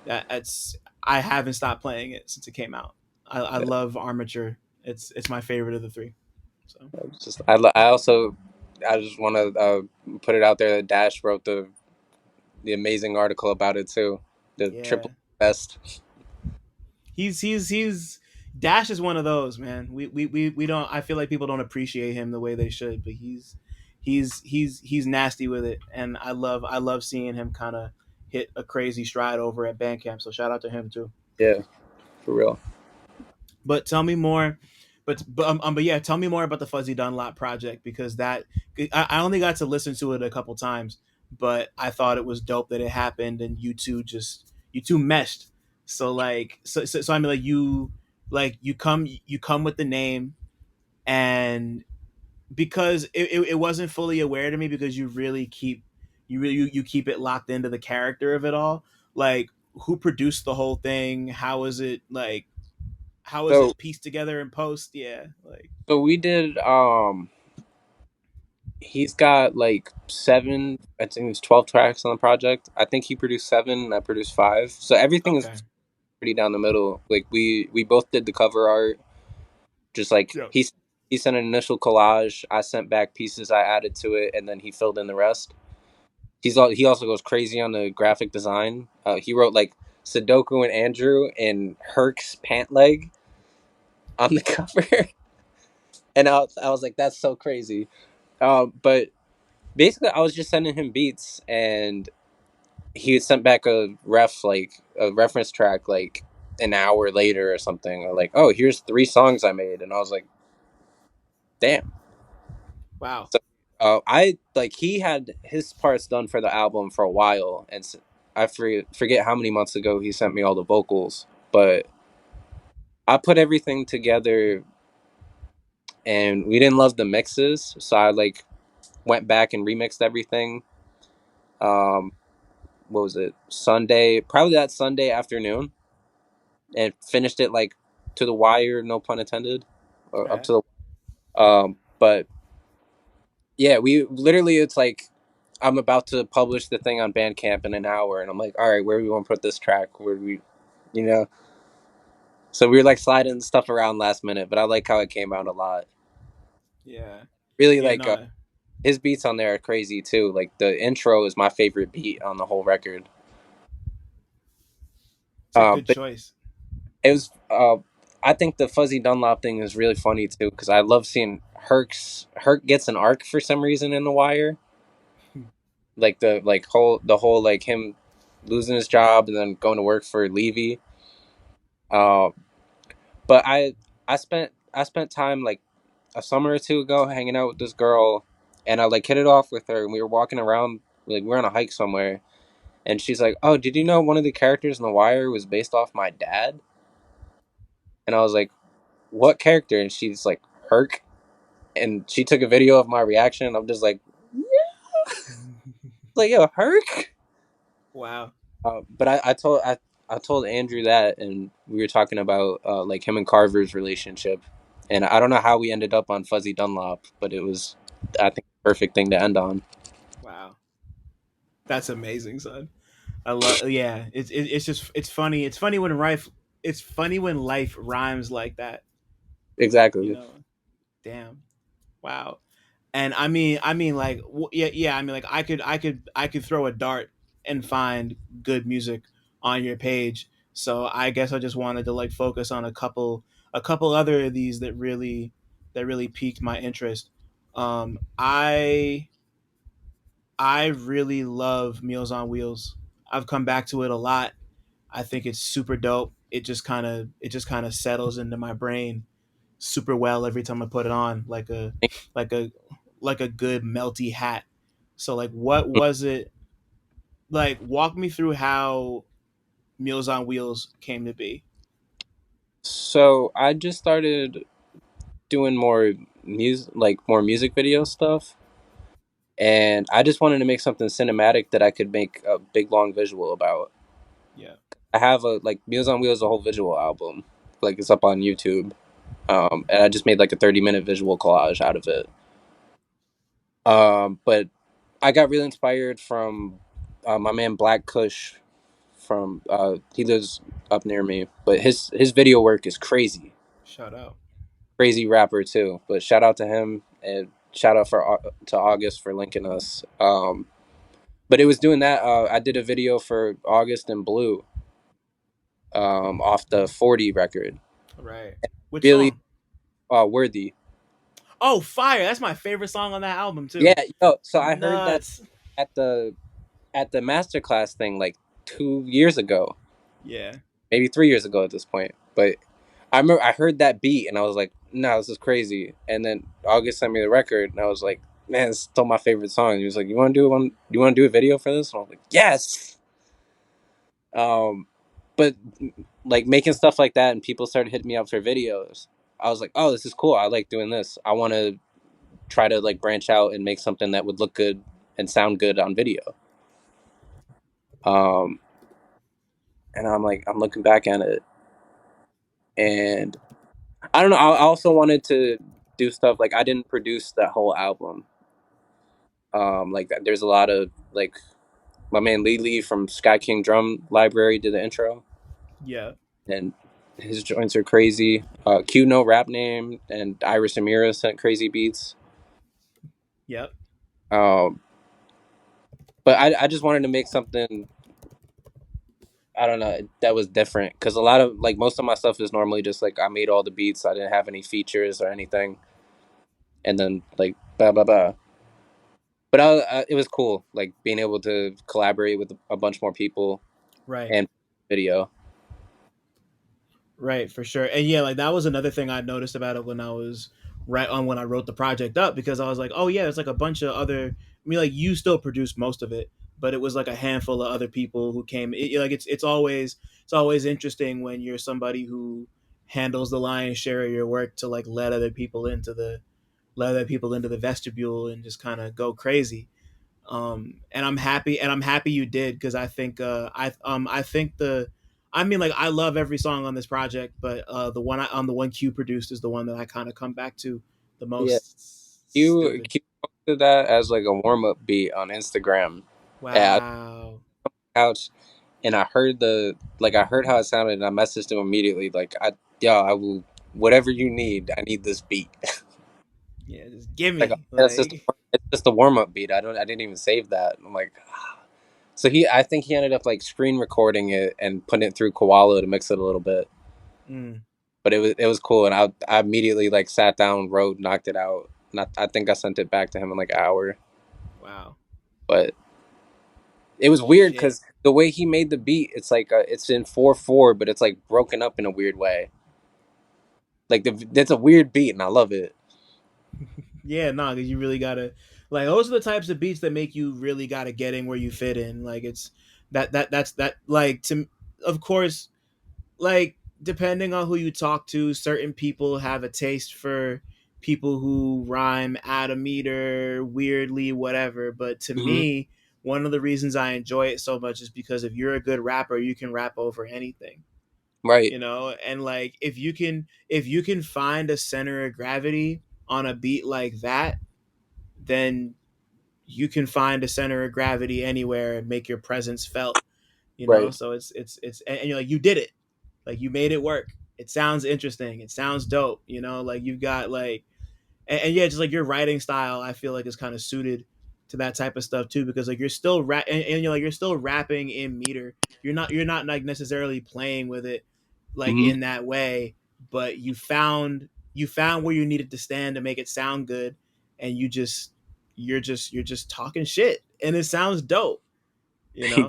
that's I haven't stopped playing it since it came out. I love Armature. It's my favorite of the three. So it's just I also I just want to put it out there that Dash wrote the amazing article about it too. The yeah, triple best. he's Dash is one of those man. We don't. I feel like people don't appreciate him the way they should, but he's nasty with it, and I love seeing him kind of hit a crazy stride over at Bandcamp. So shout out to him too. Yeah, for real. But tell me more. But yeah, tell me more about the Fuzzy Dunlop project because I only got to listen to it a couple times, but I thought it was dope that it happened and you two meshed. So I mean like you come with the name and because it wasn't fully aware to me because you really keep you keep it locked into the character of it all. Like who produced the whole thing? How is it like how is So it pieced together in post? Yeah, like so we did he's got like seven, I think it's 12 tracks on the project. I think he produced seven and I produced five. So everything is okay, pretty down the middle. Like we both did the cover art. Just like yeah, he sent an initial collage, I sent back pieces I added to it, and then he filled in the rest. He also goes crazy on the graphic design. He wrote like Sudoku and Andrew and Herc's pant leg on the cover, and I was like, that's so crazy. But basically, I was just sending him beats, and he had sent back like a reference track like an hour later or something. Or like, oh, here's three songs I made, and I was like, damn. wow, So, I like he had his parts done for the album for a while, and I forget how many months ago he sent me all the vocals, but I put everything together, and we didn't love the mixes, so I like went back and remixed everything. Um, what was it? Sunday, probably that Sunday afternoon, and finished it like to the wire, no pun intended, or up right, to the. But yeah, we literally it's like I'm about to publish the thing on Bandcamp in an hour, and I'm like, all right, where do we want to put this track? Where do we, you know? So we were like sliding stuff around last minute, but I like how it came out a lot. yeah, Really yeah, like no, his beats on there are crazy too. Like the intro is my favorite beat on the whole record. it's a good But choice. it was. I think the Fuzzy Dunlop thing is really funny too because I love seeing Herc gets an arc for some reason in The Wire. Like the whole like him losing his job and then going to work for Levy. Uh, but I spent time like a summer or two ago hanging out with this girl, and I like hit it off with her, and we were walking around like we were on a hike somewhere, and she's like, "Oh, did you know one of the characters in The Wire was based off my dad?" And I was like, "What character?" And she's like, "Herc." And she took a video of my reaction. And I'm just like, "Yo, Herc." Wow, But I told Andrew that, and we were talking about like him and Carver's relationship, and I don't know how we ended up on Fuzzy Dunlop, but it was I think the perfect thing to end on. wow, that's amazing, son. I love. Yeah, it's just it's funny. It's funny when life rhymes like that. You Exactly. know, damn, wow. And like yeah, I mean like I could throw a dart and find good music on your page. So I guess I just wanted to like focus on a couple other of these that really piqued my interest. I really love Meals on Wheels. I've come back to it a lot. I think it's super dope. It just kind of settles into my brain super well every time I put it on, like a like a good melty hat. So like, what was it like? Walk me through how Meals on Wheels came to be. So I just started doing more more music video stuff, and I just wanted to make something cinematic that I could make a big long visual about. Yeah. I have a like Meals on Wheels, a whole visual album, like it's up on YouTube, and I just made like a 30-minute visual collage out of it. But I got really inspired from my man Black Kush from he lives up near me, but his video work is crazy, Shout out. crazy rapper too. But shout out to him and shout out to August for linking us. But it was doing that. I did a video for August and Blue, off the 40 record. Right. Which Really song? worthy. Oh, Fire. That's my favorite song on that album too. Yeah, yo. So I heard that Nuts. at the masterclass thing like 2 years ago, Yeah. maybe 3 years ago at this point. But I remember I heard that beat and I was like, "No, this is crazy." And then August sent me the record and I was like, "Man, it's still my favorite song." And he was like, "You want to do one? You want to do a video for this?" And I was like, "Yes." Um, but like making stuff like that and people started hitting me up for videos. I was like, "Oh, this is cool. I like doing this. I want to try to like branch out and make something that would look good and sound good on video." Um, and I'm like, I'm looking back at it, and I don't know. I also wanted to do stuff like I didn't produce that whole album. Like there's a lot of like my man Lee Lee from Sky King Drum Library did the intro, Yeah. and his joints are crazy. Q No Rap Name and Iris Amira sent crazy beats. Yep. Um, but I just wanted to make something, I don't know, that was different because a lot of like most of my stuff is normally just like I made all the beats. I didn't have any features or anything, and then like blah blah blah. But it was cool, like being able to collaborate with a bunch more people Right. and video. Right, for sure. And yeah, like that was another thing I noticed about it when I was right on when I wrote the project up because I was like, oh yeah, it's like a bunch of other. I mean, like you still produced most of it, but it was like a handful of other people who came. Like it's always interesting when you're somebody who handles the lion's share of your work to like let other people into the vestibule and just kind of go crazy. And I'm happy you did because I think the I mean like I love every song on this project, but the one Q produced is the one that I kind of come back to the Yeah, most. you Stupid. posted that as like a warm up beat on Instagram. Yeah, Wow. couch, and I heard how it sounded, and I messaged him immediately like I will whatever you need. I need this beat. Yeah, just give Like me that's just like it's just a warm up beat. I didn't even save that. I'm like, so I think he ended up like screen recording it and putting it through Koala to mix it a little bit. mm, But it was cool, and I immediately like sat down, wrote, knocked it out, and I think I sent it back to him in like an hour. wow. But it was weird Shit. because the way he made the beat, it's like it's in 4/4, but it's like broken up in a weird way. Like it's a weird beat, and I love it. Yeah, nah, cause you really gotta like those are the types of beats that make you really gotta get in where you fit in. Like it's that's that like to of course like depending on who you talk to, certain people have a taste for people who rhyme out of meter, weirdly, whatever. But to Hmm. me, one of the reasons I enjoy it so much is because if you're a good rapper, you can rap over anything. Right, You know, and like if you can find a center of gravity on a beat like that, then you can find a center of gravity anywhere and make your presence felt. You know, right. so it's and you're like you did it, like you made it work. It sounds interesting. It sounds dope. You know, like you've got like and yeah, just like your writing style, I feel like is kind of suited to that type of stuff too, because like you're still and you're like you're still rapping in meter. You're not like necessarily playing with it like Hmm. in that way, but you found where you needed to stand to make it sound good, and you're just talking shit, and it sounds dope. You know?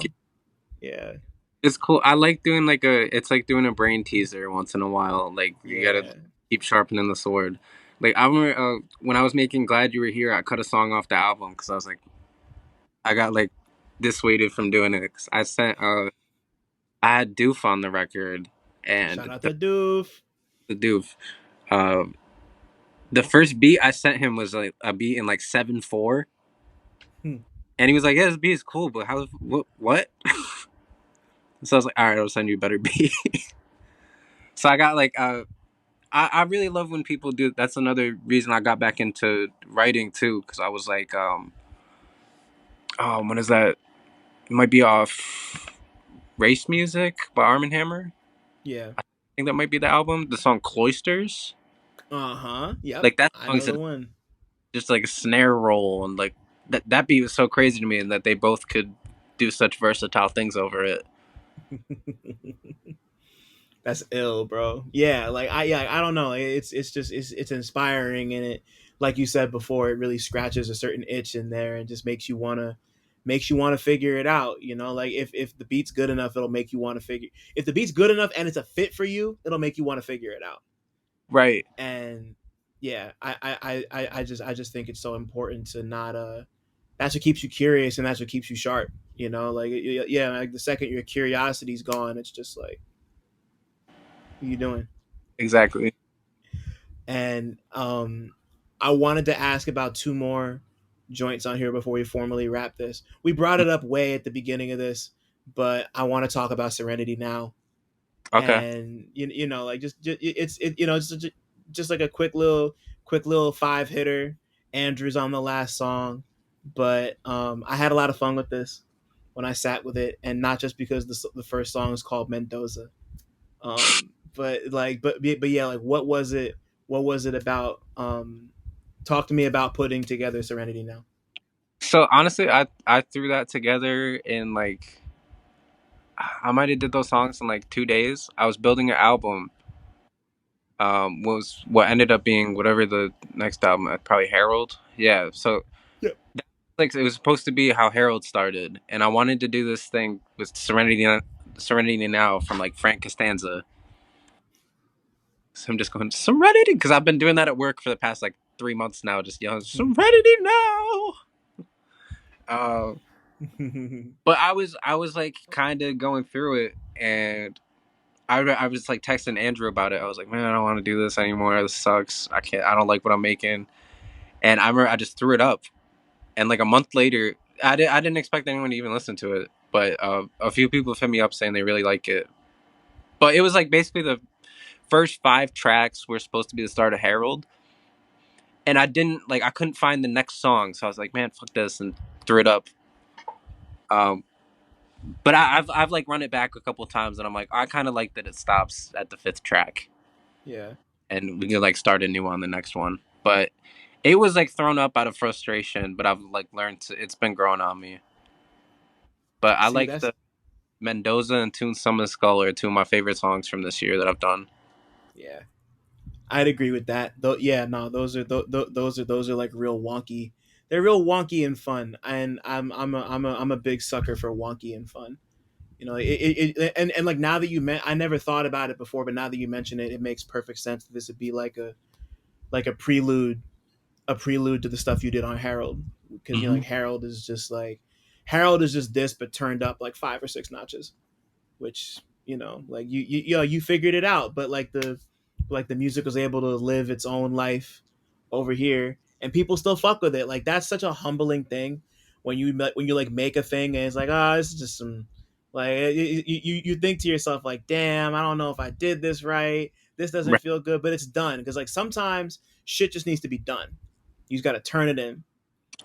Yeah, It's cool. I like doing like it's like doing a brain teaser once in a while. Like you gotta yeah, keep sharpening the sword. Like I remember when I was making "Glad You Were Here," I cut a song off the album because I was like, I got like dissuaded from doing it. 'Cause I had Doof on the record, Shout and out to Doof. the dude, uh, the first beat I sent him was like a beat in like 7/4, Hmm. and he was like, "Yeah, this beat is cool, but how? What?" So I was like, "All right, I'll send you a better beat." So I got like I really love when people do. That's another reason I got back into writing too, because I was like, oh, when is that? It might be off Race Music by Arm& and Hammer. Yeah. I think that might be the album. The song Cloisters. Uh huh. Yep. Like that I song's know the one. just like a snare roll, and like that beat was so crazy to me, and that they both could do such versatile things over it. That's ill, bro. Yeah, like I don't know. It's just it's inspiring, and it, like you said before, it really scratches a certain itch in there and just makes you want to figure it out. You know, like if the beat's good enough, it'll make you want to figure. If the beat's good enough and it's a fit for you, it'll make you want to figure it out. Right. And yeah, I just think it's so important to not that's what keeps you curious and that's what keeps you sharp. You know, like yeah, like the second your curiosity's gone, it's just like, what are you doing? Exactly. And I wanted to ask about two more joints on here before we formally wrap this. We brought it up way at the beginning of this, but I want to talk about Serenity now. Okay. And you know, like just it's you know, just like a quick little five hitter. Andrew's on the last song, but I had a lot of fun with this when I sat with it, and not just because the first song is called Mendoza. But like, but yeah, like, what was it? What was it about? Talk to me about putting together Serenity now. So honestly, I threw that together in like I might have did those songs in like 2 days. I was building an album. Was what ended up being whatever the next album, probably Harold. Yeah. So Yeah. like it was supposed to be how Harold started, and I wanted to do this thing with Serenity Now from like Frank Costanza. So I'm just going Serenity because I've been doing that at work for the past like 3 months now, just yelling Serenity Now. Uh, but I was like kind of going through it, and I was like texting Andrew about it. I was like, man, I don't want to do this anymore. This sucks. I can't. I don't like what I'm making. And I remember I just threw it up, and like a month later, I didn't expect anyone to even listen to it, but a few people hit me up saying they really like it. But it was like basically the first 5 tracks were supposed to be the start of Harold, and I couldn't find the next song, so I was like, man, fuck this, and threw it up. Um, but I've like run it back a couple times, and I'm like, I kind of like that it stops at the 5th track, Yeah. and we can like start a new on the next one. But it was like thrown up out of frustration, but I've like learned it's been growing on me. But I See, like that's the Mendoza and Tune Summon Skull are two of my favorite songs from this year that I've done. yeah. I'd agree with that. Though, yeah, no, those are like real wonky. They're real wonky and fun, and I'm a big sucker for wonky and fun. You know, and like now that I never thought about it before, but now that you mention it, it makes perfect sense that this would be like a prelude to the stuff you did on Harold, because you know, Mm-hmm. like Harold is just this, but turned up like 5 or 6 notches, which you know, like you know, you figured it out, but like the music was able to live its own life over here, and people still fuck with it. Like that's such a humbling thing when you like make a thing and it's like, oh, this is just some like you think to yourself like, damn, I don't know if I did this right. This doesn't Right, feel good, but it's done because like sometimes shit just needs to be done. You just got to turn it in,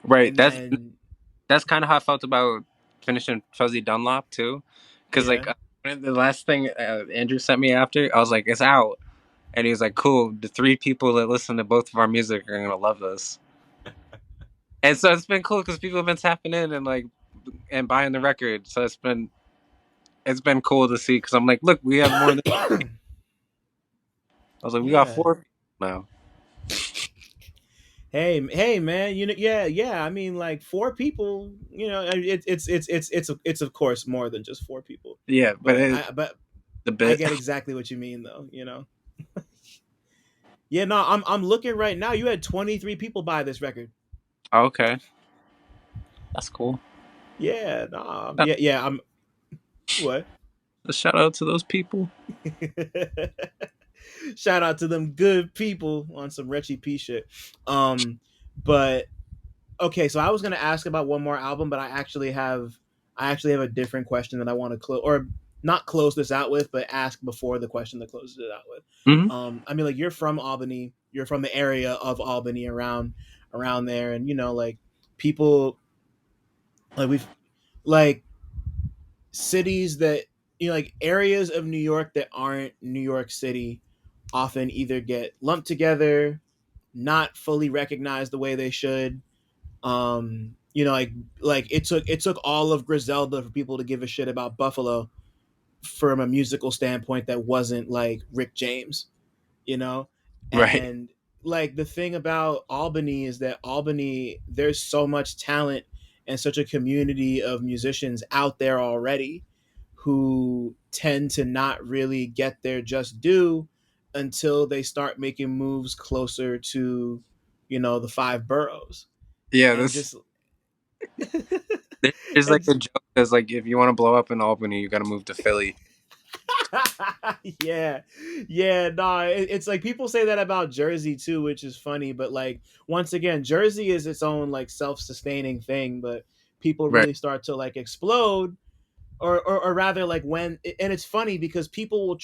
right. and That's then that's kind of how I felt about finishing Fuzzy Dunlop too, because yeah, like the last thing Andrew sent me after, I was like, it's out, and he was like, cool. The 3 people that listen to both of our music are gonna love this, and so it's been cool because people have been tapping in and like and buying the record. So it's been cool to see because I'm like, look, we have more than. I was like, we got yeah. 4 people now. Hey, man. You know, yeah. I mean, like 4 people. You know, it's of course more than just 4 people, Yeah, but but the I bit. get exactly what you mean, though. You know, yeah. No, I'm looking right now. You had 23 people buy this record. Okay, that's cool. Yeah, nah, yeah. I'm what? A shout out to those people. Shout out to them good people on some Retchy P shit. But okay, so I was gonna ask about one more album, but I actually have a different question that I want to close or not close this out with, but ask before the question that closes it out with. Hmm. I mean, like you're from Albany, you're from the area of Albany around there, and you know, like people like we've like cities that like areas of New York that aren't New York City often either get lumped together, not fully recognized the way they should. Like it took all of Griselda for people to give a shit about Buffalo from a musical standpoint that wasn't like Rick James, you know? Right. And like the thing about Albany is that Albany, there's so much talent and such a community of musicians out there already who tend to not really get their just due until they start making moves closer to, the five boroughs. Yeah, And this just there's like and a joke that's like if you want to blow up in Albany, you got to move to Philly. yeah, yeah, nah. It's like people say that about Jersey too, which is funny. But like once again, Jersey is its own like self-sustaining thing. But people Right. really start to like explode, or rather, like and it's funny because people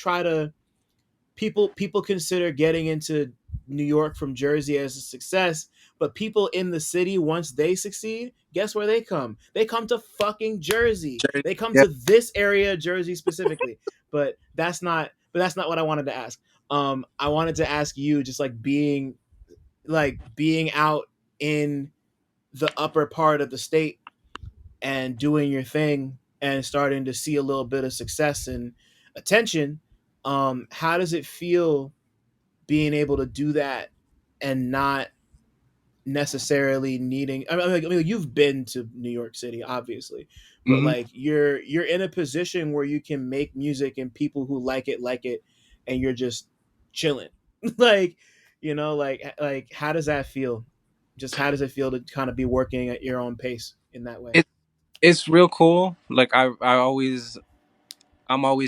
consider getting into New York from Jersey as a success, but people in the city once they succeed, guess where they come? They come to fucking Jersey. Jersey. They come Yeah. to this area, Jersey specifically. But that's not what I wanted to ask. I wanted to ask you just like being out in the upper part of the state and doing your thing and starting to see a little bit of success and attention. How does it feel being able to do that and not necessarily needing I mean you've been to New York City obviously, but Hmm. like you're in a position where you can make music and people who like it and you're just chilling. like like how does that feel? Just how does it feel to kind of be working at your own pace in that way? It it's real cool. Like I'm always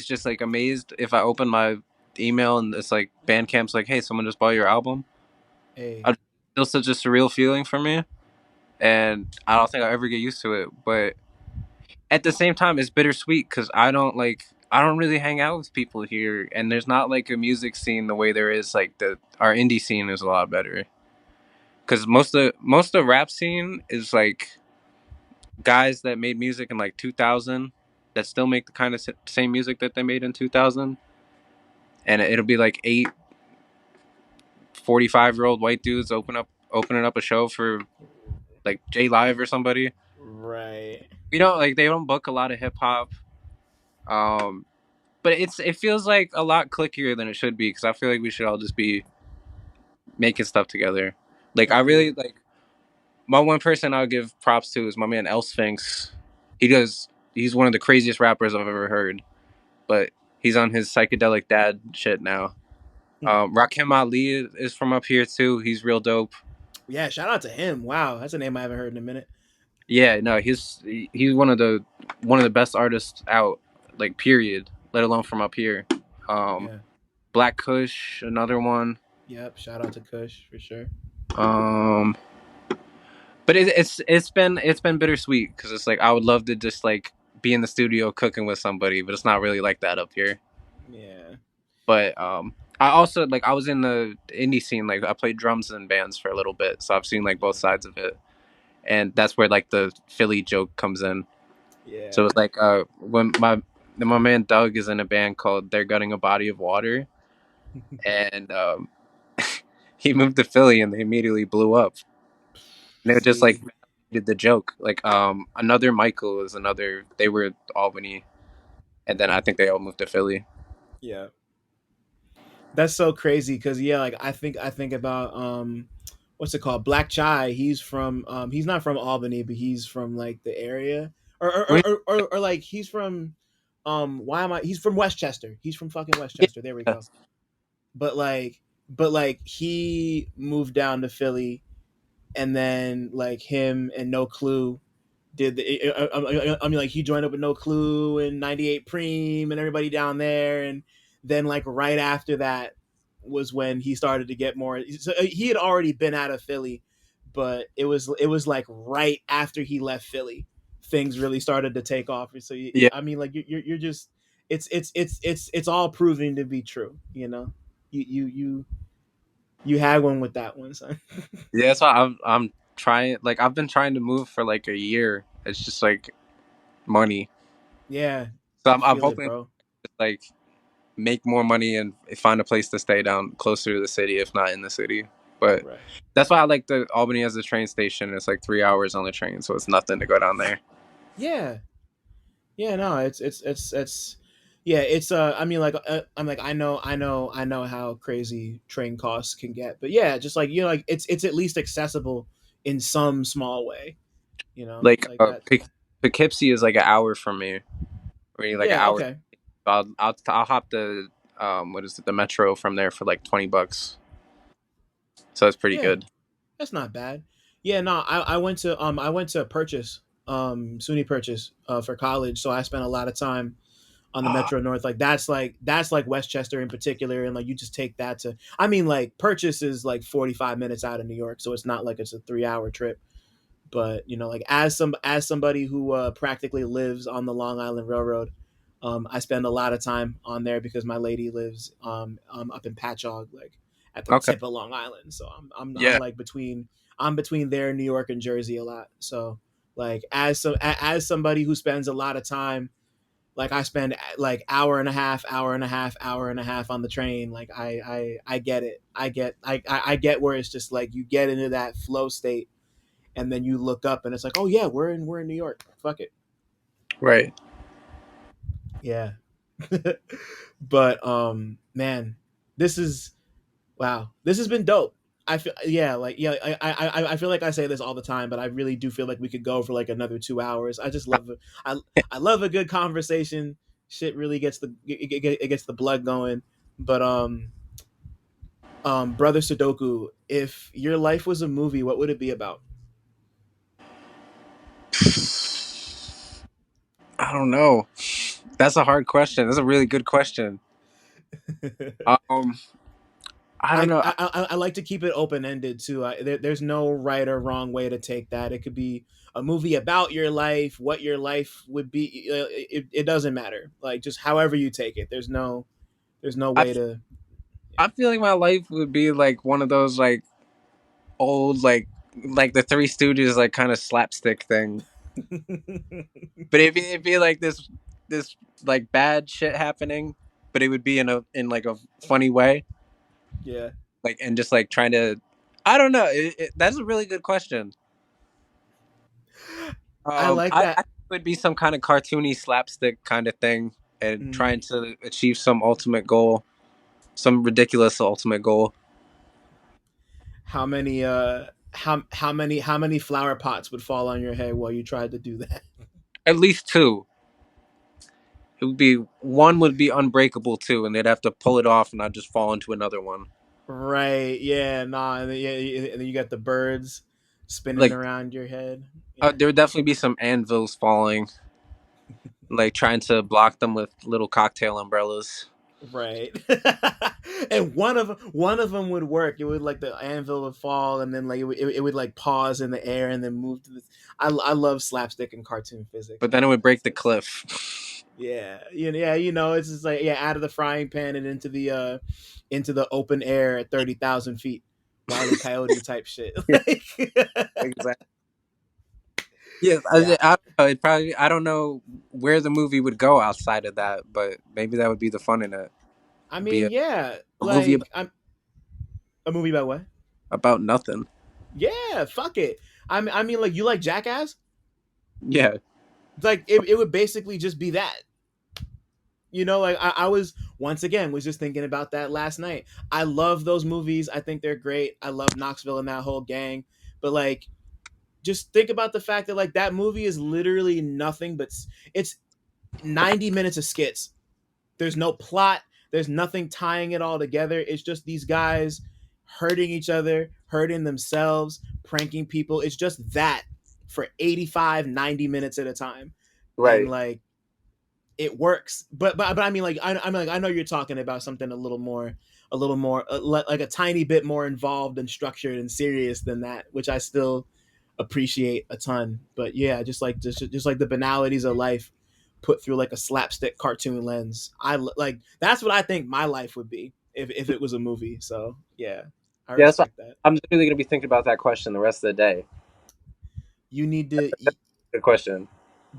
just like amazed if I open my email and it's like Bandcamp's like, hey, someone just bought your album. Hey. It's still such a surreal feeling for me, and I don't think I'll ever get used to it. But at the same time, it's bittersweet because I don't really hang out with people here, and there's not like a music scene the way there is like the our indie scene is a lot better. Because most of the rap scene is like guys that made music in like 2000 that still make the kind of same music that they made in 2000, and it'll be like 8 45-year-old white dudes opening up a show for like J Live or somebody. Right. Like they don't book a lot of hip hop. Um, but it feels like a lot clickier than it should be because I feel like we should all just be making stuff together. Like I really Agreed. like my one person I would give props to is my man El Sphinx. He's one of the craziest rappers I've ever heard, but he's on his psychedelic dad shit now. Hmm. Rakim Ali is from up here too. He's real dope. Yeah, shout out to him. Wow, that's a name I haven't heard in a minute. Yeah, no, he's one of the best artists out, like period. Let alone from up here. Um, Yeah. Black Kush, another one. Yep, shout out to Kush for sure. Um, but it's been bittersweet because it's like I would love to just like be in the studio cooking with somebody, but it's not really like that up here. Yeah. But I also like I was in the indie scene. Like I played drums in bands for a little bit, so I've seen like both Yeah. sides of it, and that's where like the Philly joke comes in. Yeah. So it's like when my man Doug is in a band called They're Gutting a Body of Water, and he moved to Philly, and they immediately blew up. And they just like See. did the joke. Like another Michael is another. They were Albany, and then I think they all moved to Philly. Yeah. That's so crazy because yeah, like I think about what's it called? Black Chai. He's not from Albany, but he's from like the area. Or like he's from why am I he's from Westchester. He's from fucking Westchester. There we Yeah. go. But like he moved down to Philly and then like him and No Clue did I mean, like he joined up with No Clue and 98 Preem and everybody down there, and then like right after that was when he started to get more. So he had already been out of Philly, but it was like right after he left Philly, things really started to take off. So Yeah, I mean, like you're just it's all proving to be true. You know, you had one with that one, son. yeah. So I'm trying. Like I've been trying to move for like a year. It's just like money. Yeah, So I I'm feel it, hoping bro. to, like make more money and find a place to stay down closer to the city, if not in the city. But Right. that's why I like the Albany as a train station. It's like 3 hours on the train, so it's nothing to go down there. Yeah, yeah, no, it's yeah, it's I mean like I'm like I know how crazy train costs can get, but yeah, just like like it's at least accessible in some small way, Like like that. Poughkeepsie is like an hour from me, or like an Yeah, hour. okay, I'll hop the what is it, the metro from there for like $20, so it's pretty yeah, good. that's not bad. Yeah, no, I went to purchase SUNY purchase for college, so I spent a lot of time on the Ah, Metro North. That's like Westchester in particular, and like you just take that to. I mean, like Purchase is like 45 minutes out of New York, so it's not like it's a 3 hour trip. But like as somebody who practically lives on the Long Island Railroad, I spend a lot of time on there because my lady lives up in Patchogue, like at the okay, tip of Long Island. So I'm yeah, like I'm between there, New York, and Jersey a lot. So like as somebody who spends a lot of time, like I spend like hour and a half on the train. Like I get it. I get where it's just like you get into that flow state, and then you look up and it's like, oh yeah, we're in New York. Fuck it. right. Yeah. But man, this is wow. This has been dope. I feel yeah, like yeah, I feel like I say this all the time, but I really do feel like we could go for like another 2 hours. I just love it. I love a good conversation. Shit really gets it gets the blood going. But brother Sudoku, if your life was a movie, what would it be about? I don't know. That's a hard question. That's a really good question. Um, I don't know. I like to keep it open ended too. There's no right or wrong way to take that. It could be a movie about your life, what your life would be. It doesn't matter. Like just however you take it. There's no I way to. I feel like my life would be like one of those like old like the Three Stooges like kind of slapstick thing. But it'd be like this like bad shit happening, but it would be in like a funny way, Yeah, like and just like trying to. I don't know. That's a really good question. I like I that. think it would be some kind of cartoony slapstick kind of thing, and Mm. trying to achieve some ultimate goal, some ridiculous ultimate goal. How many flower pots would fall on your head while you tried to do that? At least two. It would be one would be unbreakable too, and they'd have to pull it off, and I'd just fall into another one. Right. Yeah. Nah. And then, yeah. And then you got the birds spinning Like around your head. Yeah. there would definitely be some anvils falling, like trying to block them with little cocktail umbrellas. Right. And one of them would work. It would like the anvil would fall, and then like it would like pause in the air and then move to the. I love slapstick and cartoon physics, But then it man. would break the It's cliff. yeah, yeah, it's just like yeah, out of the frying pan and into the open air at 30,000 feet, Wile E. Coyote type shit. Yeah, exactly. Yes, Yeah, I don't know. It probably I don't know where the movie would go outside of that, but maybe that would be the fun in it. I Be mean, yeah, a movie like I'm a movie about what? about nothing. Yeah, fuck it. I mean, like you like Jackass? Yeah, It's like it would basically just be that. Like I was once again was just thinking about that last night. I love those movies. I think they're great. I love Knoxville and that whole gang. But like, just think about the fact that like that movie is literally nothing but it's 90 minutes of skits. There's no plot. There's nothing tying it all together. It's just these guys hurting each other, hurting themselves, pranking people. It's just that. for 85, 90 minutes at a time. And Right. like it works. But I mean like I'm like I know you're talking about something a little more like a tiny bit more involved and structured and serious than that, which I still appreciate a ton. But yeah, just like the banalities of life put through like a slapstick cartoon lens. Like that's what I think my life would be if it was a movie. So yeah, I Yeah, so respect that. I'm literally gonna be thinking about that question the rest of the day. You need to Good question.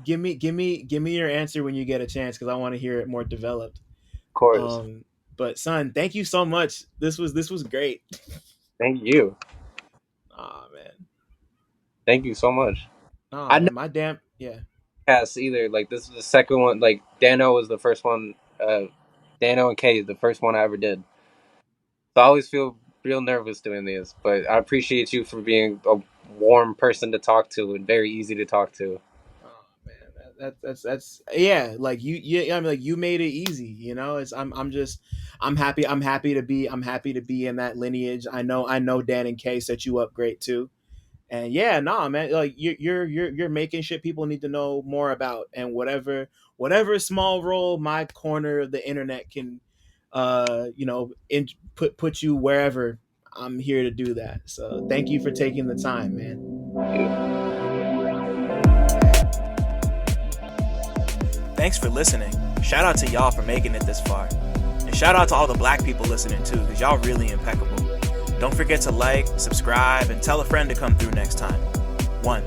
give me your answer when you get a chance because I want to hear it more developed. Of course. Um, but son, thank you so much. This was great. Thank you. Oh man, Thank you so much. oh I man, my damn yeah. cast either. Like this is the second one. Like Dano was the first one. Dano and Kay is the first one I ever did. So I always feel real nervous doing these, but I appreciate you for being a warm person to talk to and very easy to talk to. Oh man, that's yeah. Like yeah. I mean, like you made it easy. You know, it's I'm just I'm happy to be in that lineage. I know Dan and Kay set you up great too. And yeah, nah, man, like you're making shit people need to know more about, and whatever small role my corner of the internet can, put you wherever. I'm here to do that. So thank you for taking the time, man. Thanks for listening. Shout out to y'all for making it this far, and shout out to all the black people listening too, because y'all really impeccable. Don't forget to like, subscribe, and tell a friend to come through next time. 1.